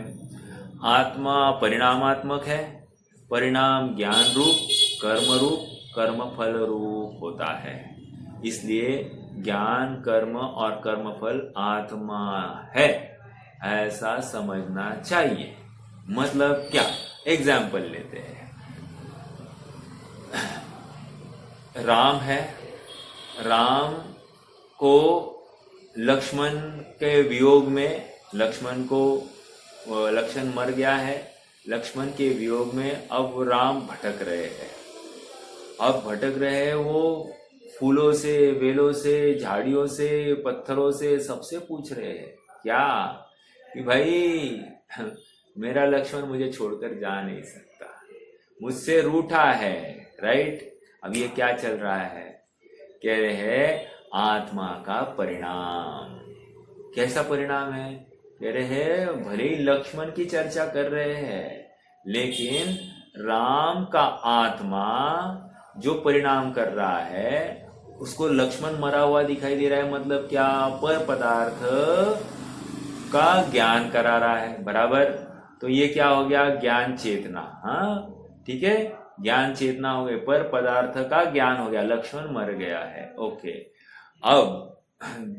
आत्मा परिणामात्मक है, परिणाम ज्ञान रूप, कर्म रूप, कर्म फल रूप होता है, इसलिए ज्ञान कर्म और कर्मफल आत्मा है ऐसा समझना चाहिए। मतलब क्या, एग्जाम्पल लेते हैं, राम है, राम को लक्ष्मण के वियोग में, लक्ष्मण मर गया है, लक्ष्मण के वियोग में अब राम भटक रहे हैं। अब भटक रहे हैं वो फूलों से, बेलों से, झाड़ियों से, पत्थरों से, सबसे पूछ रहे हैं क्या कि भाई मेरा लक्ष्मण मुझे छोड़कर जा नहीं सकता, मुझसे रूठा है, राइट। अब ये क्या चल रहा है, कह रहे हैं आत्मा का परिणाम। कैसा परिणाम है, कह रहे हैं भले ही लक्ष्मण की चर्चा कर रहे हैं, लेकिन राम का आत्मा जो परिणाम कर रहा है उसको लक्ष्मण मरा हुआ दिखाई दे रहा है। मतलब क्या, पर पदार्थ का ज्ञान करा रहा है, बराबर। तो ये क्या हो गया, ज्ञान चेतना। हाँ ठीक है, ज्ञान चेतना हो गए, पर पदार्थ का ज्ञान हो गया, लक्ष्मण मर गया है, ओके। अब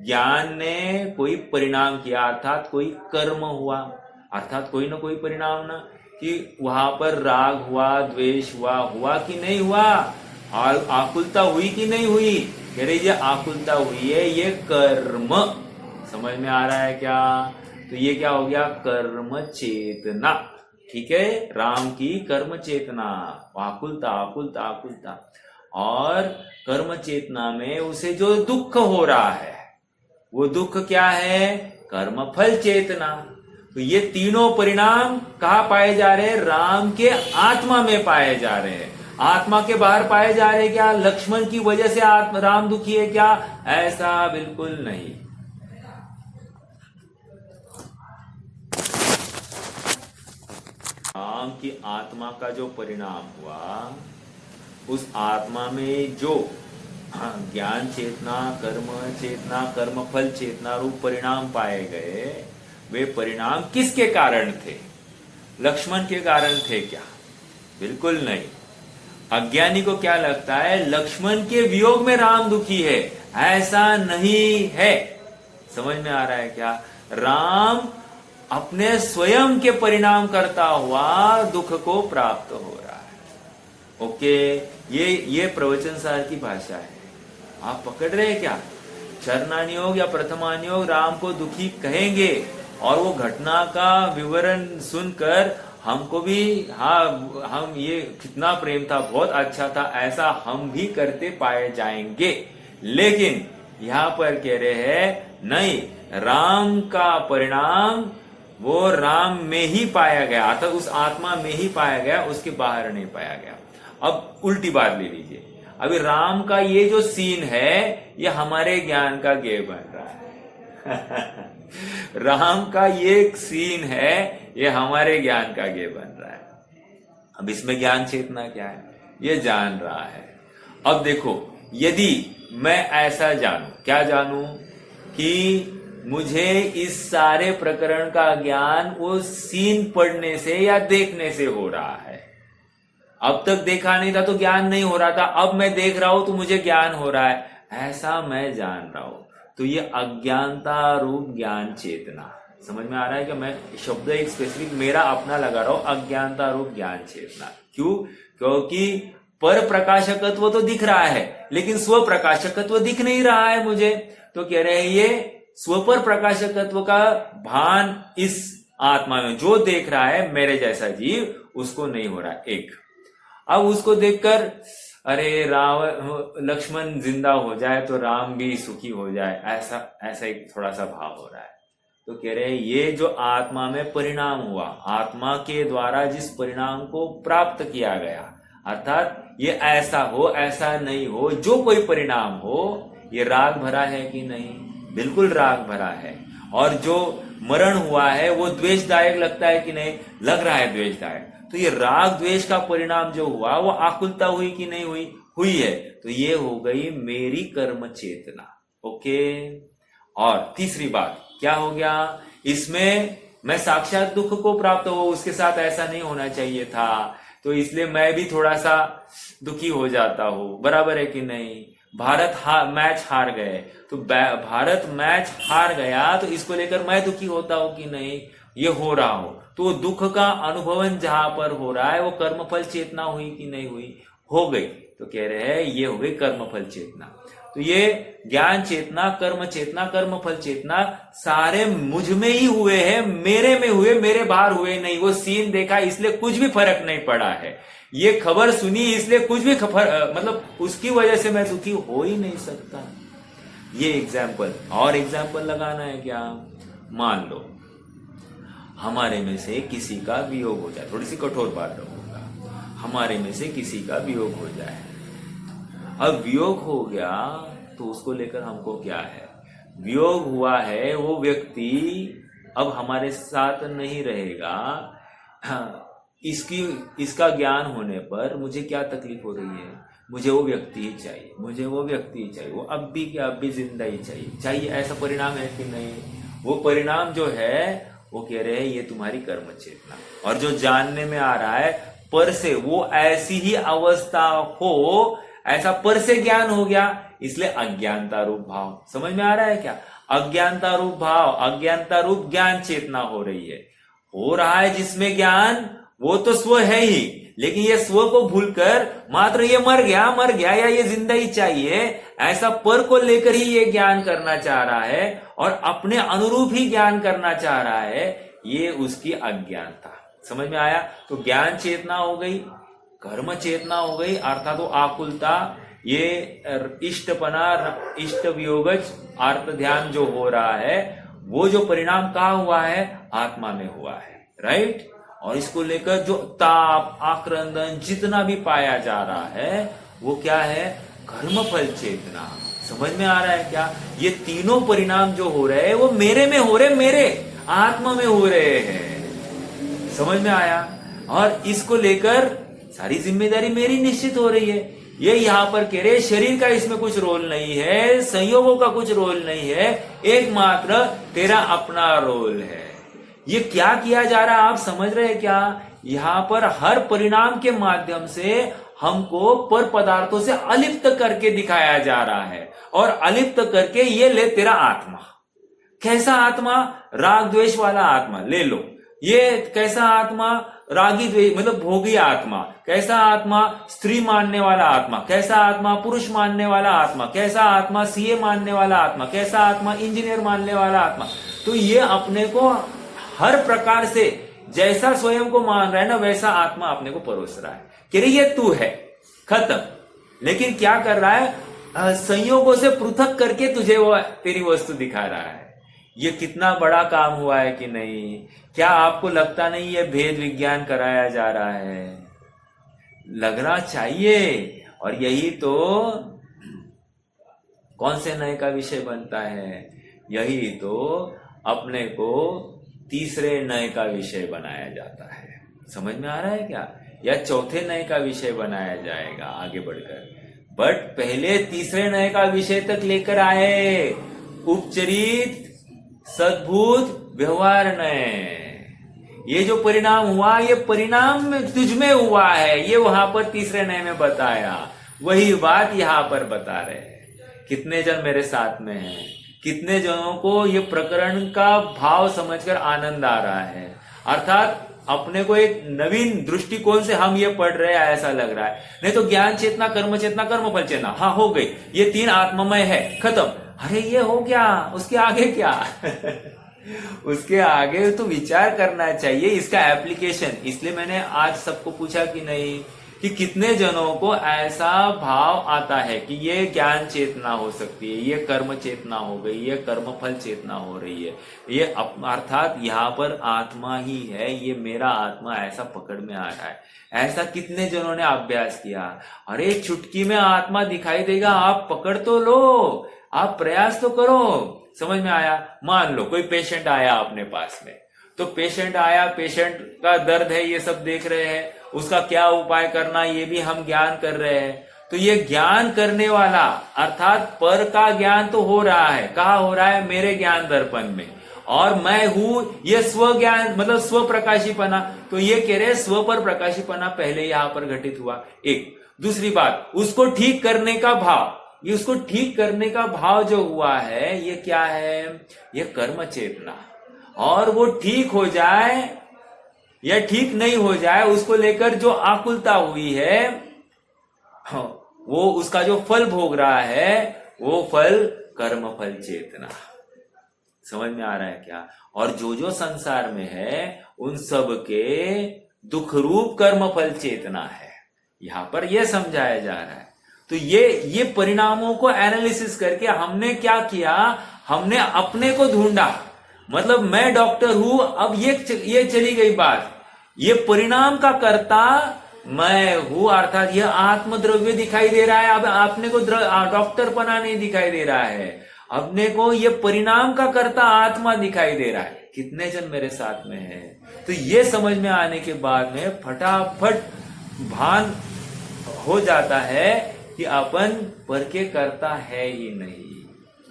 ज्ञान ने कोई परिणाम किया, अर्थात कोई कर्म हुआ, अर्थात कोई ना कोई परिणाम ना, कि वहां पर राग हुआ, द्वेष हुआ कि नहीं हुआ, आकुलता हुई कि नहीं हुई, कह रही ये आकुलता हुई है, ये कर्म। समझ में आ रहा है क्या, तो ये क्या हो गया, कर्म चेतना, ठीक है, राम की कर्म चेतना, आकुलता आकुलता आकुलता। और कर्म चेतना में उसे जो दुख हो रहा है वो दुख क्या है, कर्म फल चेतना। तो ये तीनों परिणाम कहाँ पाए जा रहे हैं, राम के आत्मा में पाए जा रहे हैं। आत्मा के बाहर पाए जा रहे हैं क्या, लक्ष्मण की वजह से राम दुखी है क्या, ऐसा बिल्कुल नहीं। राम की आत्मा का जो परिणाम हुआ, उस आत्मा में जो ज्ञान चेतना, कर्म चेतना, कर्म फल चेतना रूप परिणाम पाए गए, वे परिणाम किसके कारण थे, लक्ष्मण के कारण थे क्या, बिल्कुल नहीं। अज्ञानी को क्या लगता है, लक्ष्मण के वियोग में राम दुखी है, ऐसा नहीं है। समझ में आ रहा है क्या, राम अपने स्वयं के परिणाम करता हुआ दुख को प्राप्त हो रहा है। ओके, ये प्रवचन सार की भाषा है, आप पकड़ रहे हैं क्या। चरणानियोग या प्रथमानियोग राम को दुखी कहेंगे, और वो घटना का विवरण सुनकर हमको भी, हाँ हम ये कितना प्रेम था, बहुत अच्छा था, ऐसा हम भी करते पाए जाएंगे। लेकिन यहाँ पर कह रहे हैं नहीं, राम का परिणाम वो राम में ही पाया गया, अर्थात उस आत्मा में ही पाया गया, उसके बाहर नहीं पाया गया। अब उल्टी बात ले लीजिए, अभी राम का ये जो सीन है ये हमारे ज्ञान का गेय बन रहा है राम का ये सीन है, ये हमारे ज्ञान का गेय बन रहा है। अब इसमें ज्ञान चेतना क्या है, ये जान रहा है। अब देखो, यदि मैं ऐसा जानूं, क्या जानूं, कि मुझे इस सारे प्रकरण का ज्ञान वो सीन पढ़ने से या देखने से हो रहा है, अब तक देखा नहीं था तो ज्ञान नहीं हो रहा था, अब मैं देख रहा हूं तो मुझे ज्ञान हो रहा है, ऐसा मैं जान रहा हूं, तो ये अज्ञानता रूप ज्ञान चेतना। समझ में आ रहा है कि मैं शब्द एक स्पेसिफिक मेरा अपना लगा रहा हूं, अज्ञानता रूप ज्ञान चेतना। क्यों, क्योंकि पर प्रकाशकत्व तो दिख रहा है, लेकिन स्व प्रकाशकत्व दिख नहीं रहा है मुझे। तो कह रहे हैं ये स्वपर प्रकाशकत्व का भान इस आत्मा में जो देख रहा है मेरे जैसा जीव, उसको नहीं हो रहा। एक, अब उसको देखकर अरे लक्ष्मण जिंदा हो जाए तो राम भी सुखी हो जाए, ऐसा एक थोड़ा सा भाव हो रहा है। तो कह रहे हैं ये जो आत्मा में परिणाम हुआ, आत्मा के द्वारा जिस परिणाम को प्राप्त किया गया, अर्थात ये ऐसा हो ऐसा नहीं हो, जो कोई परिणाम हो, ये राग भरा है कि नहीं, बिल्कुल राग भरा है। और जो मरण हुआ है वो द्वेषदायक लगता है कि नहीं, लग रहा है द्वेषदायक। तो ये राग द्वेष का परिणाम जो हुआ वो आकुलता हुई कि नहीं हुई, हुई है। तो ये हो गई मेरी कर्म चेतना। ओके। और तीसरी बात क्या हो गया, इसमें मैं साक्षात दुख को प्राप्त हो, उसके साथ ऐसा नहीं होना चाहिए था, तो इसलिए मैं भी थोड़ा सा दुखी हो जाता हूं। बराबर है कि नहीं। भारत मैच हार गए, तो भारत मैच हार गया तो इसको लेकर मैं दुखी होता हूं कि नहीं, ये हो रहा हो। तो दुख का अनुभवन जहां पर हो रहा है वो कर्मफल चेतना हुई कि नहीं हुई, हो गई। तो कह रहे हैं ये हो गई कर्मफल चेतना। तो ये ज्ञान चेतना, कर्म चेतना, कर्मफल चेतना सारे मुझ में ही हुए हैं, मेरे में हुए, मेरे बाहर हुए नहीं। वो सीन देखा इसलिए कुछ भी फर्क नहीं पड़ा है, ये खबर सुनी इसलिए कुछ भी मतलब उसकी वजह से मैं दुखी हो ही नहीं सकता। ये एग्जाम्पल। और एग्जाम्पल लगाना है क्या, मान लो हमारे में से किसी का वियोग हो जाए, थोड़ी सी कठोर बात रहूंगा, हमारे में से किसी का वियोग हो जाए। अब वियोग हो गया तो उसको लेकर हमको क्या है, वियोग हुआ है, वो व्यक्ति अब हमारे साथ नहीं रहेगा। इसका ज्ञान होने पर मुझे क्या तकलीफ हो रही है, मुझे वो व्यक्ति ही चाहिए, मुझे वो व्यक्ति ही चाहिए, वो अब भी क्या अब भी जिंदा ही चाहिए। ऐसा परिणाम है कि नहीं। वो परिणाम जो है वो कह रहे हैं ये तुम्हारी कर्म चेतना। और जो जानने में आ रहा है पर से, वो ऐसी ही अवस्था हो, ऐसा पर से ज्ञान हो गया, इसलिए अज्ञानता रूप भाव। समझ में आ रहा है क्या, अज्ञानता रूप भाव, अज्ञानता रूप ज्ञान चेतना हो रही है। हो रहा है जिसमें ज्ञान, वो तो स्व है ही, लेकिन ये स्व को भूलकर मात्र ये मर गया या ये जिंदा ही चाहिए, ऐसा पर को लेकर ही ये ज्ञान करना चाह रहा है और अपने अनुरूप ही ज्ञान करना चाह रहा है। ये उसकी अज्ञानता। समझ में आया। तो ज्ञान चेतना हो गई, कर्म चेतना हो गई, अर्थात तो आकुलता, ये इष्टपना, इष्ट वियोगज अर्थ ध्यान जो हो रहा है, वो जो परिणाम कहाँ हुआ है, आत्मा में हुआ है। राइट। और इसको लेकर जो ताप, आक्रंदन जितना भी पाया जा रहा है वो क्या है, कर्मफल चेतना। समझ में आ रहा है क्या। ये तीनों परिणाम जो हो रहे हैं वो मेरे में हो रहे, मेरे आत्मा में हो रहे हैं। समझ में आया। और इसको लेकर सारी जिम्मेदारी मेरी निश्चित हो रही है। ये यहां पर कह रहे शरीर का इसमें कुछ रोल नहीं है, संयोगों का कुछ रोल नहीं है, एकमात्र तेरा अपना रोल है। ये क्या किया जा रहा है आप समझ रहे हैं क्या। यहां पर हर परिणाम के माध्यम से हमको पर पदार्थों से अलिप्त करके दिखाया जा रहा है, और अलिप्त करके ये ले तेरा आत्मा। कैसा आत्मा, राग द्वेष वाला आत्मा ले लो। ये कैसा आत्मा, रागी द्वेष मतलब भोगी आत्मा। कैसा आत्मा, स्त्री मानने वाला आत्मा। कैसा आत्मा, पुरुष मानने वाला आत्मा। कैसा आत्मा, सीए मानने वाला आत्मा। कैसा आत्मा, इंजीनियर मानने वाला आत्मा। तो ये अपने को हर प्रकार से जैसा स्वयं को मान रहा है ना, वैसा आत्मा अपने को परोस रहा है कि ये तू है, खत्म। लेकिन क्या कर रहा है, संयोगों से पृथक करके तुझे वो तेरी वस्तु दिखा रहा है। ये कितना बड़ा काम हुआ है कि नहीं। क्या आपको लगता नहीं ये भेद विज्ञान कराया जा रहा है, लगना चाहिए। और यही तो कौन से नए का विषय बनता है, यही तो अपने को तीसरे नए का विषय बनाया जाता है। समझ में आ रहा है क्या। या चौथे नए का विषय बनाया जाएगा आगे बढ़कर, बट पहले तीसरे नए का विषय तक लेकर आए। उपचरित, सद्भूत, व्यवहार नए। ये जो परिणाम हुआ, ये परिणाम तुझ में हुआ है, ये वहां पर तीसरे नए में बताया। वही बात यहां पर बता रहे हैं। कितने जन मेरे साथ में हैं, कितने जनों को ये प्रकरण का भाव समझकर आनंद आ रहा है। अर्थात अपने को एक नवीन दृष्टिकोण से हम ये पढ़ रहे हैं ऐसा लग रहा है। नहीं तो ज्ञान चेतना, कर्म चेतना, कर्मफल चेतना, हाँ हो गई, ये तीन आत्ममय है, खत्म। अरे ये हो गया, उसके आगे क्या उसके आगे तो विचार करना चाहिए, इसका एप्लीकेशन। इसलिए मैंने आज सबको पूछा कि नहीं, कि कितने जनों को ऐसा भाव आता है कि ये ज्ञान चेतना हो सकती है, ये कर्म चेतना हो गई, ये कर्मफल चेतना हो रही है, ये अर्थात यहाँ पर आत्मा ही है, ये मेरा आत्मा ऐसा पकड़ में आ रहा है। ऐसा कितने जनों ने अभ्यास किया। अरे चुटकी में आत्मा दिखाई देगा, आप पकड़ तो लो, आप प्रयास तो करो। समझ में आया? मान लो कोई पेशेंट आया अपने पास में, तो पेशेंट आया, पेशेंट का दर्द है ये सब देख रहे हैं, उसका क्या उपाय करना ये भी हम ज्ञान कर रहे हैं। तो ये ज्ञान करने वाला अर्थात पर का ज्ञान तो हो रहा है, कहाँ हो रहा है? मेरे ज्ञान दर्पण में। और मैं हूं ये स्व ज्ञान मतलब स्व प्रकाशीपना, तो ये कह रहे स्व पर प्रकाशीपना पहले यहां पर घटित हुआ। एक दूसरी बात, उसको ठीक करने का भाव, ये उसको ठीक करने का भाव जो हुआ है ये क्या है? ये कर्म चेतना। और वो ठीक हो जाए या ठीक नहीं हो जाए उसको लेकर जो आकुलता हुई है, वो उसका जो फल भोग रहा है वो फल कर्म फल चेतना। समझ में आ रहा है क्या? और जो जो संसार में है उन सब के दुख रूप कर्म फल चेतना है, यहां पर यह समझाया जा रहा है। तो ये परिणामों को एनालिसिस करके हमने क्या किया? हमने अपने को ढूंढा। मतलब मैं डॉक्टर हूं, अब ये चली गई बात, ये परिणाम का कर्ता मैं हूं, अर्थात यह आत्मद्रव्य दिखाई दे रहा है। अब आपने को डॉक्टर पना नहीं दिखाई दे रहा है, अपने को ये परिणाम का कर्ता आत्मा दिखाई दे रहा है। कितने जन मेरे साथ में है? तो ये समझ में आने के बाद में फटाफट भान हो जाता है कि अपन पर के कर्ता है ही नहीं।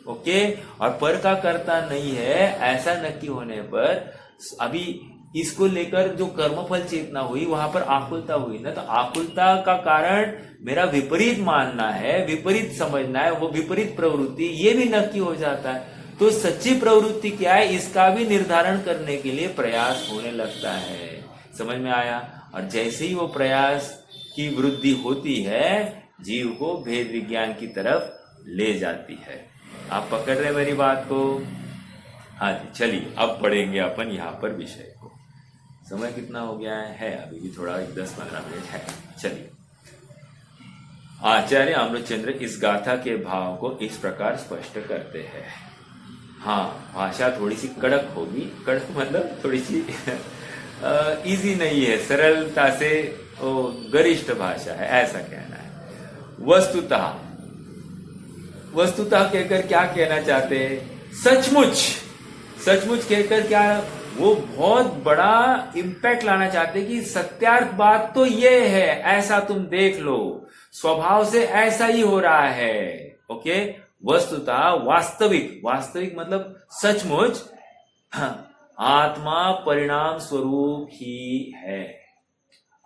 ओके, और पर का कर्ता नहीं है ऐसा नक्की होने पर अभी इसको लेकर जो कर्मफल चेतना हुई वहां पर आकुलता हुई ना, तो आकुलता का कारण मेरा विपरीत मानना है, विपरीत समझना है, वो विपरीत प्रवृत्ति, ये भी नक्की हो जाता है। तो सच्ची प्रवृत्ति क्या है इसका भी निर्धारण करने के लिए प्रयास होने लगता है। समझ में आया? और जैसे ही वो प्रयास की वृद्धि होती है जीव को भेद विज्ञान की तरफ ले जाती है। आप पकड़ रहे मेरी बात को? हाँ जी, चलिए अब पढ़ेंगे अपन यहाँ पर विषय को। समय कितना हो गया है अभी भी थोड़ा 10-15 मिनट है। चलिए, आचार्य अमृतचंद्र इस गाथा के भाव को इस प्रकार स्पष्ट करते हैं। हाँ, भाषा थोड़ी सी कड़क होगी, कड़क मतलब थोड़ी सी इजी नहीं है, सरलता से गरिष्ठ भाषा है ऐसा कहना है। वस्तुतः कहकर क्या कहना चाहते हैं? सचमुच कहकर क्या वो बहुत बड़ा इंपैक्ट लाना चाहते हैं कि सत्यार्थ बात तो ये है, ऐसा तुम देख लो, स्वभाव से ऐसा ही हो रहा है। ओके, वस्तुतः वास्तविक मतलब सचमुच आत्मा परिणाम स्वरूप ही है।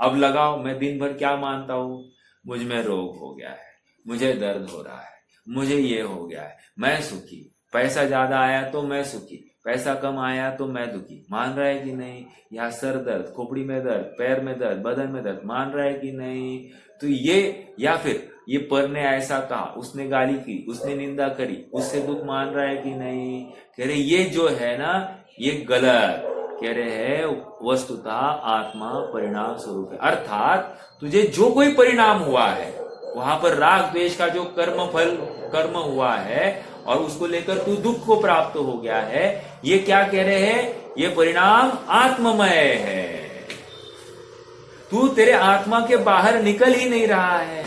अब लगाओ, मैं दिन भर क्या मानता हूं? मुझ में रोग हो गया है, मुझे दर्द हो रहा है, मुझे ये हो गया है, मैं सुखी, पैसा ज्यादा आया तो मैं सुखी, पैसा कम आया तो मैं दुखी। मान रहा है कि नहीं? या सर दर्द, खोपड़ी में दर्द, पैर में दर्द, बदन में दर्द, मान रहा है कि नहीं? तो ये, या फिर ये पर ने ऐसा कहा, उसने गाली की, उसने निंदा करी, उससे दुख मान रहा है कि नहीं? कह रहे ये जो है ना ये गलत। कह रहे हैं वस्तुतः आत्मा परिणाम स्वरूप है, अर्थात तुझे जो कोई परिणाम हुआ है वहां पर राग द्वेष का जो कर्म हुआ है और उसको लेकर तू दुख को प्राप्त हो गया है, ये क्या कह रहे हैं? ये परिणाम आत्ममय है। तू तेरे आत्मा के बाहर निकल ही नहीं रहा है।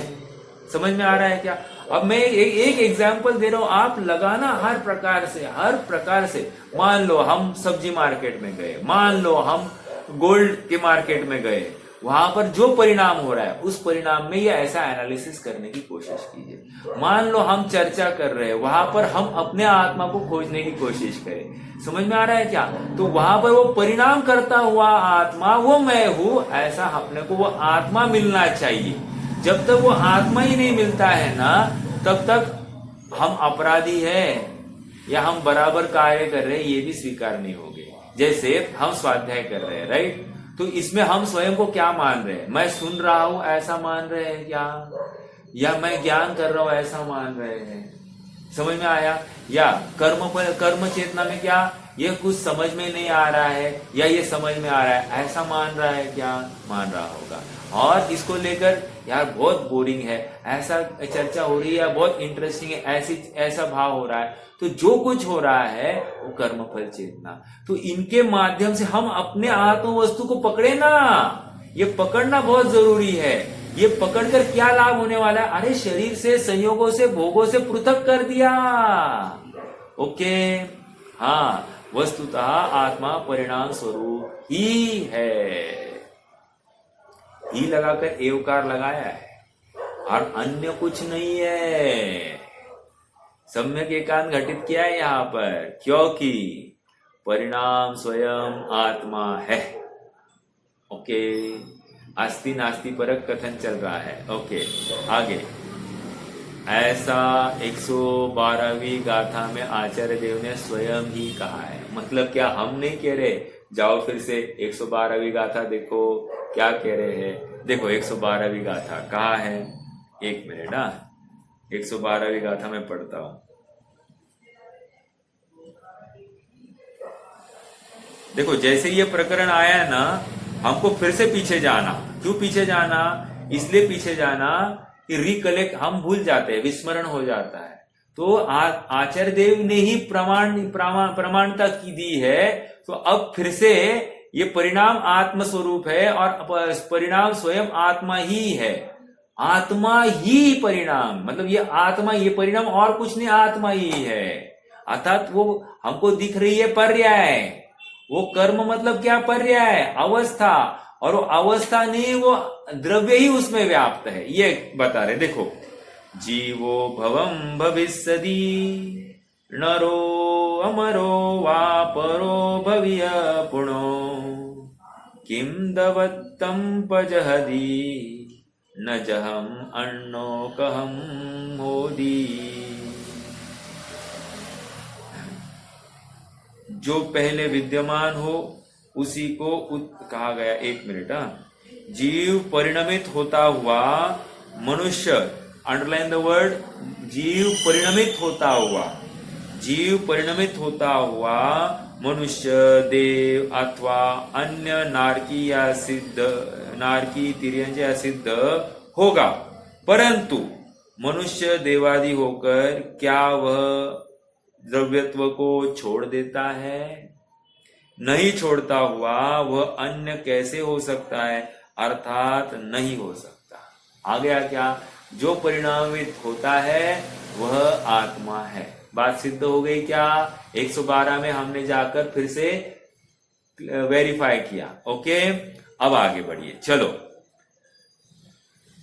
समझ में आ रहा है क्या? अब मैं एक एग्जांपल दे रहा हूं, आप लगाना हर प्रकार से। मान लो हम सब्जी मार्केट में गए, मान लो हम गोल्ड के मार्केट में गए, वहां पर जो परिणाम हो रहा है उस परिणाम में ये ऐसा एनालिसिस करने की कोशिश कीजिए। मान लो हम चर्चा कर रहे हैं, वहां पर हम अपने आत्मा को खोजने की कोशिश करें। समझ में आ रहा है क्या? तो वहां पर वो परिणाम करता हुआ आत्मा वो मैं हूं, ऐसा अपने को वो आत्मा मिलना चाहिए। जब तक वो आत्मा ही नहीं मिलता है ना, तब तक हम अपराधी हैं या हम बराबर कार्य कर रहे हैं ये भी स्वीकार नहीं होंगे। जैसे हम स्वाध्याय कर रहे हैं, राइट? तो इसमें हम स्वयं को क्या मान रहे हैं? मैं सुन रहा हूं ऐसा मान रहे हैं क्या? या मैं ज्ञान कर रहा हूं ऐसा मान रहे हैं? समझ में आया? या कर्म चेतना में क्या ये कुछ समझ में नहीं आ रहा है या ये समझ में आ रहा है ऐसा मान रहा है क्या? मान रहा होगा। और इसको लेकर यार बहुत बोरिंग है, ऐसा चर्चा हो रही है, बहुत इंटरेस्टिंग है, ऐसा भाव हो रहा है। तो जो कुछ हो रहा है वो कर्म फल चेतना, तो इनके माध्यम से हम अपने आत्म वस्तु को पकड़े ना, ये पकड़ना बहुत जरूरी है। ये पकड़कर क्या लाभ होने वाला है? अरे शरीर से, संयोगों से, भोगों से पृथक कर दिया। ओके, हाँ, वस्तुतः आत्मा परिणाम स्वरूप ही है। ही लगाकर एवकार लगाया है और अन्य कुछ नहीं है। सम्यक एकांत घटित किया है यहां पर, क्योंकि परिणाम स्वयं आत्मा है। ओके, अस्ति नास्ति परक कथन चल रहा है। ओके, आगे। ऐसा 112वीं गाथा में आचार्य देव ने स्वयं ही कहा है। मतलब क्या हम नहीं कह रहे? जाओ फिर से 112वीं गाथा देखो क्या कह रहे हैं। देखो 112वीं गाथा कहाँ है, एक मिनट। 112वीं गाथा में पढ़ता हूं। देखो जैसे ये प्रकरण आया ना, हमको फिर से पीछे जाना। क्यों पीछे जाना? इसलिए पीछे जाना कि रिकलेक्ट, हम भूल जाते हैं, विस्मरण हो जाता है। तो आचार्य देव ने ही प्रमाणता की दी है। तो अब फिर से ये परिणाम आत्म स्वरूप है और परिणाम स्वयं आत्मा ही है। आत्मा ही परिणाम, मतलब ये आत्मा, ये परिणाम और कुछ नहीं, आत्मा ही है। अर्थात वो हमको दिख रही है पर्याय। वो कर्म मतलब क्या? पर्याय, अवस्था। और वो अवस्था नहीं, वो द्रव्य ही उसमें व्याप्त है, ये बता रहे। देखो, जीवो भवम भविष्यति नरो अमरो वा परो भविय पुणो किम दवत्तम पजहदी न जहम अन्नो कहम मोदी। जो पहले विद्यमान हो उसी को कहा गया। एक मिनट। जीव परिणमित होता हुआ मनुष्य, अंडरलाइन द वर्ड, जीव परिणमित होता हुआ, जीव परिणमित होता हुआ मनुष्य, देव अथवा अन्य नारकी या सिद्ध, नारकी तिर्यंज या सिद्ध होगा। परंतु मनुष्य देवादि होकर क्या वह द्रव्यत्व को छोड़ देता है? नहीं छोड़ता हुआ वह अन्य कैसे हो सकता है? अर्थात नहीं हो सकता। आ गया क्या? जो परिणामित होता है वह आत्मा है। बात सिद्ध हो गई क्या? 112 में हमने जाकर फिर से वेरीफाई किया। ओके, अब आगे बढ़िए, चलो।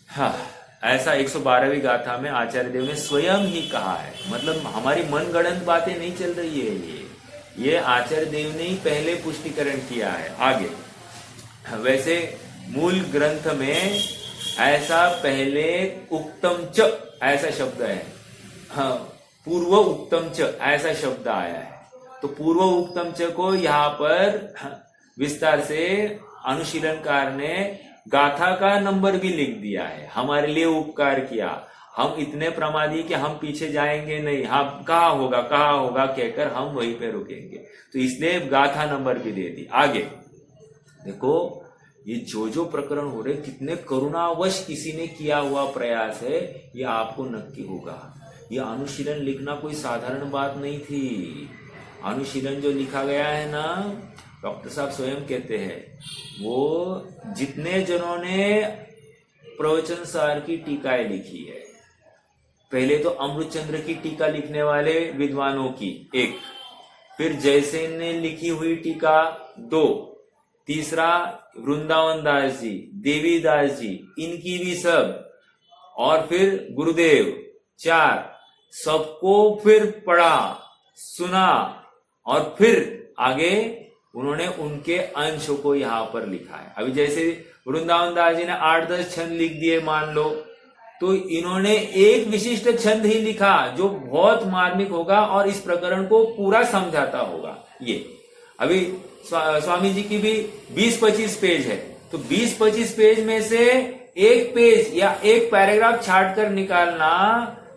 हाँ, ऐसा 112वीं गाथा में आचार्य देव ने स्वयं ही कहा है। मतलब हमारी मनगढ़ंत बातें नहीं चल रही है, ये आचार्य देव ने ही पहले पुष्टिकरण किया है। आगे, वैसे मूल ग्रंथ में ऐसा पहले उक्तम च ऐसा शब्द है, हाँ, पूर्व उक्तम च ऐसा शब्द आया है। तो पूर्व उक्तम च को यहाँ पर विस्तार से अनुशीलनकार ने गाथा का नंबर भी लिख दिया है, हमारे लिए उपकार किया। हम इतने प्रमादी कि हम पीछे जाएंगे नहीं, हाँ कहाँ होगा कहकर हम वहीं पे रुकेंगे। तो इसलिए गाथा नंबर भी दे दी। आगे देखो, ये जो प्रकरण हो रहे, कितने करुणावश किसी ने किया हुआ प्रयास है, ये आपको नक्की होगा। ये अनुशीलन लिखना कोई साधारण बात नहीं थी। अनुशीलन जो लिखा गया है ना, डॉक्टर साहब स्वयं कहते हैं, वो जितने जनों ने प्रवचन सार की टीकाएं लिखी है, पहले तो अमृतचंद्र की टीका लिखने वाले विद्वानों की एक, फिर जयसेन ने लिखी हुई टीका 2, तीसरा वृंदावन दास जी, देवीदास जी, इनकी भी सब, और फिर गुरुदेव 4, सबको फिर पढ़ा सुना और फिर आगे उन्होंने उनके अंश को यहां पर लिखा है। अभी जैसे वृंदावन दास जी ने 8-10 छंद लिख दिए मान लो, तो इन्होंने एक विशिष्ट छंद ही लिखा जो बहुत मार्मिक होगा और इस प्रकरण को पूरा समझाता होगा। ये अभी स्वामी जी की भी 20-25 पेज है, तो 20-25 पेज में से एक पेज या एक पैराग्राफ छाट कर निकालना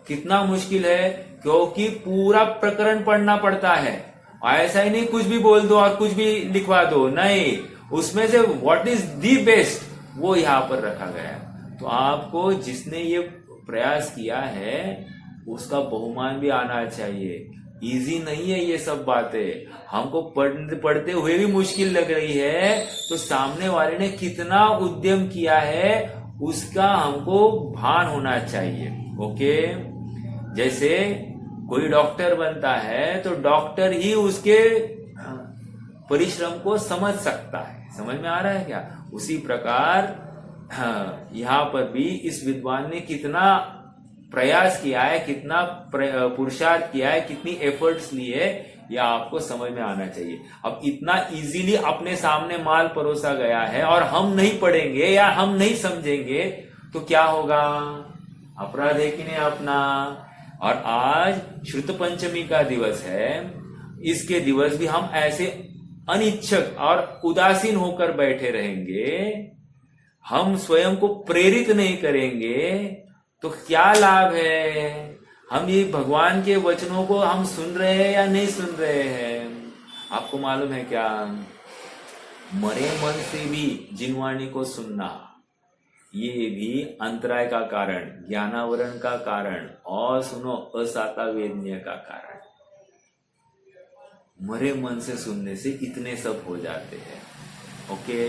कितना मुश्किल है, क्योंकि पूरा प्रकरण पढ़ना पड़ता है। ऐसा ही नहीं कुछ भी बोल दो और कुछ भी लिखवा दो, नहीं, उसमें से व्हाट इज दी बेस्ट वो यहाँ पर रखा गया है। तो आपको जिसने ये प्रयास किया है उसका बहुमान भी आना चाहिए। इजी नहीं है ये सब बातें, हमको पढ़ते हुए भी मुश्किल लग रही है, तो सामने वाले ने कितना उद्यम किया है उसका हमको भान होना चाहिए। ओके, जैसे कोई डॉक्टर बनता है तो डॉक्टर ही उसके परिश्रम को समझ सकता है। समझ में आ रहा है क्या? उसी प्रकार यहाँ पर भी इस विद्वान ने कितना प्रयास किया है, कितना पुरुषार्थ किया है, कितनी एफर्ट्स लिए, यह आपको समझ में आना चाहिए। अब इतना इजीली अपने सामने माल परोसा गया है और हम नहीं पढ़ेंगे या हम नहीं समझेंगे तो क्या होगा? अपराध है कि नहीं अपना? और आज श्रुत पंचमी का दिवस है, इसके दिवस भी हम ऐसे अनिच्छक और उदासीन होकर बैठे रहेंगे, हम स्वयं को प्रेरित नहीं करेंगे तो क्या लाभ है? हम ये भगवान के वचनों को हम सुन रहे हैं या नहीं सुन रहे हैं? आपको मालूम है क्या? मरे मन से भी जिनवाणी को सुनना ये भी अंतराय का कारण, ज्ञानावरण का कारण और सुनो असाता वेदनीय का कारण। मरे मन से सुनने से इतने सब हो जाते हैं। ओके,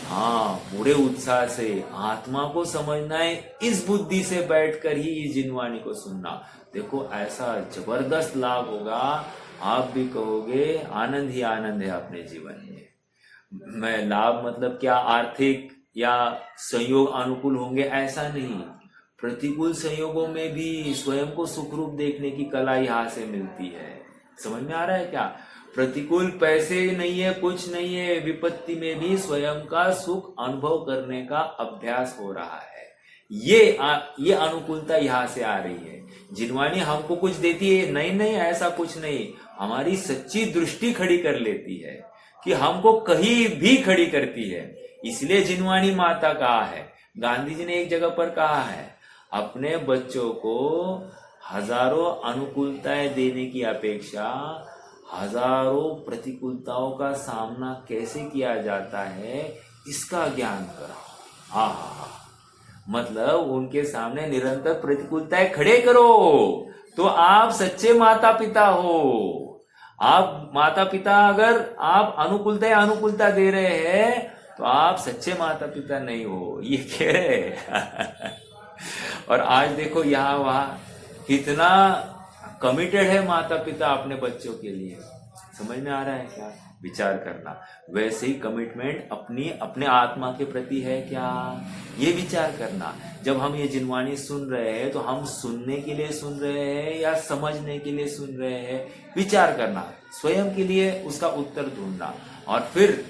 हाँ, पूरे उत्साह से आत्मा को समझना है, इस बुद्धि से बैठकर ही इस जिनवाणी को सुनना। देखो ऐसा जबरदस्त लाभ होगा, आप भी कहोगे आनंद ही आनंद है अपने जीवन में। मैं लाभ मतलब क्या आर्थिक या संयोग अनुकूल होंगे ऐसा नहीं, प्रतिकूल संयोगों में भी स्वयं को सुखरूप देखने की कला यहाँ से मिलती है। समझ में आ रहा है क्या? प्रतिकूल पैसे नहीं है, कुछ नहीं है, विपत्ति में भी स्वयं का सुख अनुभव करने का अभ्यास हो रहा है। ये अनुकूलता यहाँ से आ रही है। जिनवाणी हमको कुछ देती है, नहीं ऐसा कुछ नहीं, हमारी सच्ची दृष्टि खड़ी कर लेती है कि हमको कहीं भी खड़ी करती है। इसलिए जिनवाणी माता कहा है। गांधी जी ने एक जगह पर कहा है, अपने बच्चों को हजारों अनुकूलताएं देने की अपेक्षा हजारों प्रतिकूलताओं का सामना कैसे किया जाता है इसका ज्ञान करो। हाँ, मतलब उनके सामने निरंतर प्रतिकूलताएं खड़े करो तो आप सच्चे माता पिता हो। आप माता पिता, अगर आप अनुकूलता दे रहे हैं तो आप सच्चे माता पिता नहीं हो, ये कह रहे। और आज देखो यहाँ वहां कितना कमिटेड है माता पिता अपने बच्चों के लिए। समझ में आ रहा है क्या? विचार करना। वैसे ही कमिटमेंट अपने आत्मा के प्रति है क्या, ये विचार करना। जब हम ये जिनवाणी सुन रहे हैं तो हम सुनने के लिए सुन रहे हैं या समझने के लिए सुन रहे हैं, विचार करना, स्वयं के लिए उसका उत्तर ढूंढना और फिर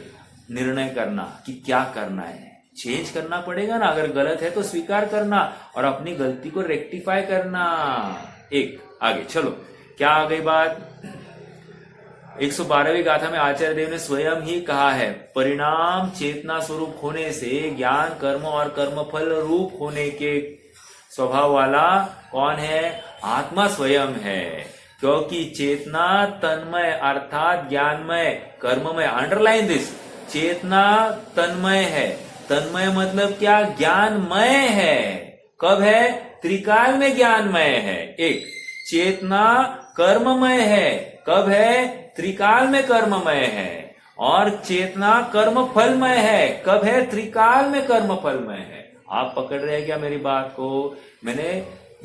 निर्णय करना कि क्या करना है। चेंज करना पड़ेगा ना, अगर गलत है तो स्वीकार करना और अपनी गलती को रेक्टिफाई करना। एक आगे चलो, क्या आ गई बात? 112वीं गाथा में आचार्य देव ने स्वयं ही कहा है, परिणाम चेतना स्वरूप होने से ज्ञान कर्म और कर्मफल रूप होने के स्वभाव वाला कौन है? आत्मा स्वयं है। क्योंकि चेतना तन्मय अर्थात ज्ञानमय, कर्ममय, अंडरलाइन दिस, चेतना तन्मय है। तन्मय मतलब क्या? ज्ञानमय है। कब है? त्रिकाल में ज्ञानमय है। एक, चेतना कर्ममय है। कब है? त्रिकाल में कर्ममय है। और चेतना कर्म फलमय है। कब है? त्रिकाल में कर्म फलमय है। आप पकड़ रहे हैं क्या मेरी बात को? मैंने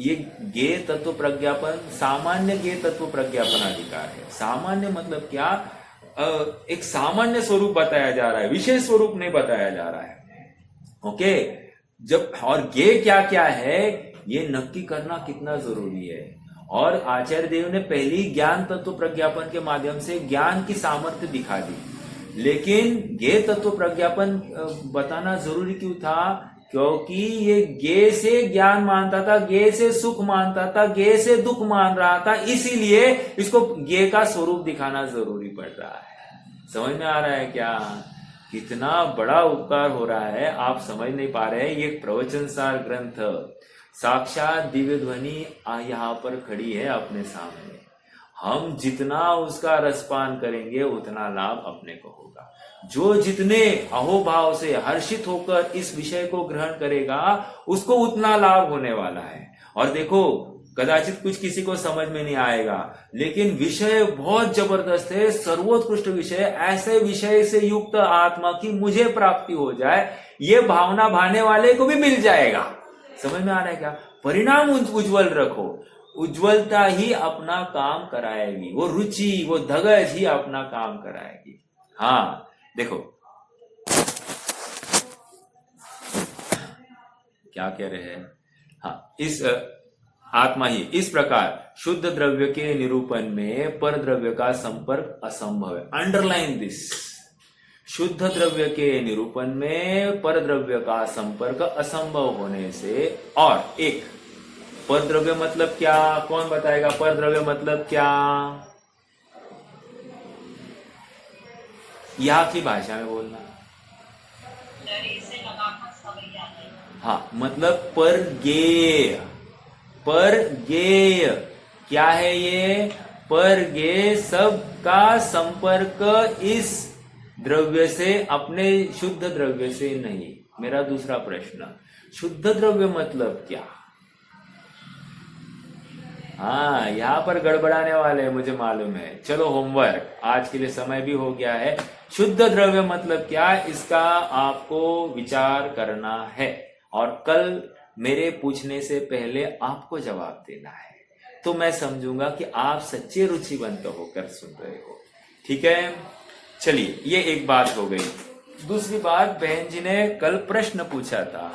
ये ज्ञेय तत्व प्रज्ञापन, सामान्य ज्ञेय तत्व प्रज्ञापन अधिकार है। सामान्य मतलब क्या? एक सामान्य स्वरूप बताया जा रहा है, विशेष स्वरूप नहीं बताया जा रहा है। ओके, जब और ज्ञेय क्या क्या है ये नक्की करना कितना जरूरी है। और आचार्य देव ने पहली ज्ञान तत्व प्रज्ञापन के माध्यम से ज्ञान की सामर्थ्य दिखा दी, लेकिन ज्ञेय तत्व प्रज्ञापन बताना जरूरी क्यों था? क्योंकि ये ज्ञेय से ज्ञान मानता था, ज्ञेय से सुख मानता था, ज्ञेय से दुख मान रहा था, इसीलिए इसको ज्ञेय का स्वरूप दिखाना जरूरी पड़ रहा है। समझ में आ रहा है क्या? कितना बड़ा उपकार हो रहा है, आप समझ नहीं पा रहे हैं। ये प्रवचन सार ग्रंथ साक्षात दिव्य ध्वनि यहाँ पर खड़ी है अपने सामने। हम जितना उसका रसपान करेंगे उतना लाभ अपने को होगा। जो जितने अहोभाव से हर्षित होकर इस विषय को ग्रहण करेगा उसको उतना लाभ होने वाला है। और देखो, कदाचित कुछ किसी को समझ में नहीं आएगा, लेकिन विषय बहुत जबरदस्त है, सर्वोत्कृष्ट विषय। ऐसे विषय से युक्त आत्मा की मुझे प्राप्ति हो जाए, ये भावना भाने वाले को भी मिल जाएगा। समझ में आ रहा है क्या? परिणाम उज्जवल रखो। उज्ज्वलता ही अपना काम कराएगी, वो रुचि, वो धगज ही अपना काम कराएगी। हाँ देखो क्या कह रहे हैं। हाँ, इस आत्मा ही इस प्रकार शुद्ध द्रव्य के निरूपण में पर द्रव्य का संपर्क असंभव है। अंडरलाइन दिस, शुद्ध द्रव्य के निरूपण में पर द्रव्य का संपर्क असंभव होने से, और एक पर द्रव्य मतलब क्या, कौन बताएगा पर द्रव्य मतलब क्या? यहाँ की भाषा में बोलना। हाँ, मतलब पर गेय, पर गेय क्या है ये? पर गेय सबका संपर्क इस द्रव्य से, अपने शुद्ध द्रव्य से नहीं। मेरा दूसरा प्रश्न, शुद्ध द्रव्य मतलब क्या? हाँ, यहाँ पर गड़बड़ाने वाले हैं, मुझे मालूम है। चलो होमवर्क, आज के लिए समय भी हो गया है। शुद्ध द्रव्य मतलब क्या, इसका आपको विचार करना है और कल मेरे पूछने से पहले आपको जवाब देना है, तो मैं समझूंगा कि आप सच्चे रुचिवंत होकर सुन रहे हो। ठीक है, चलिए ये एक बात हो गई। दूसरी बात, बहन जी ने कल प्रश्न पूछा था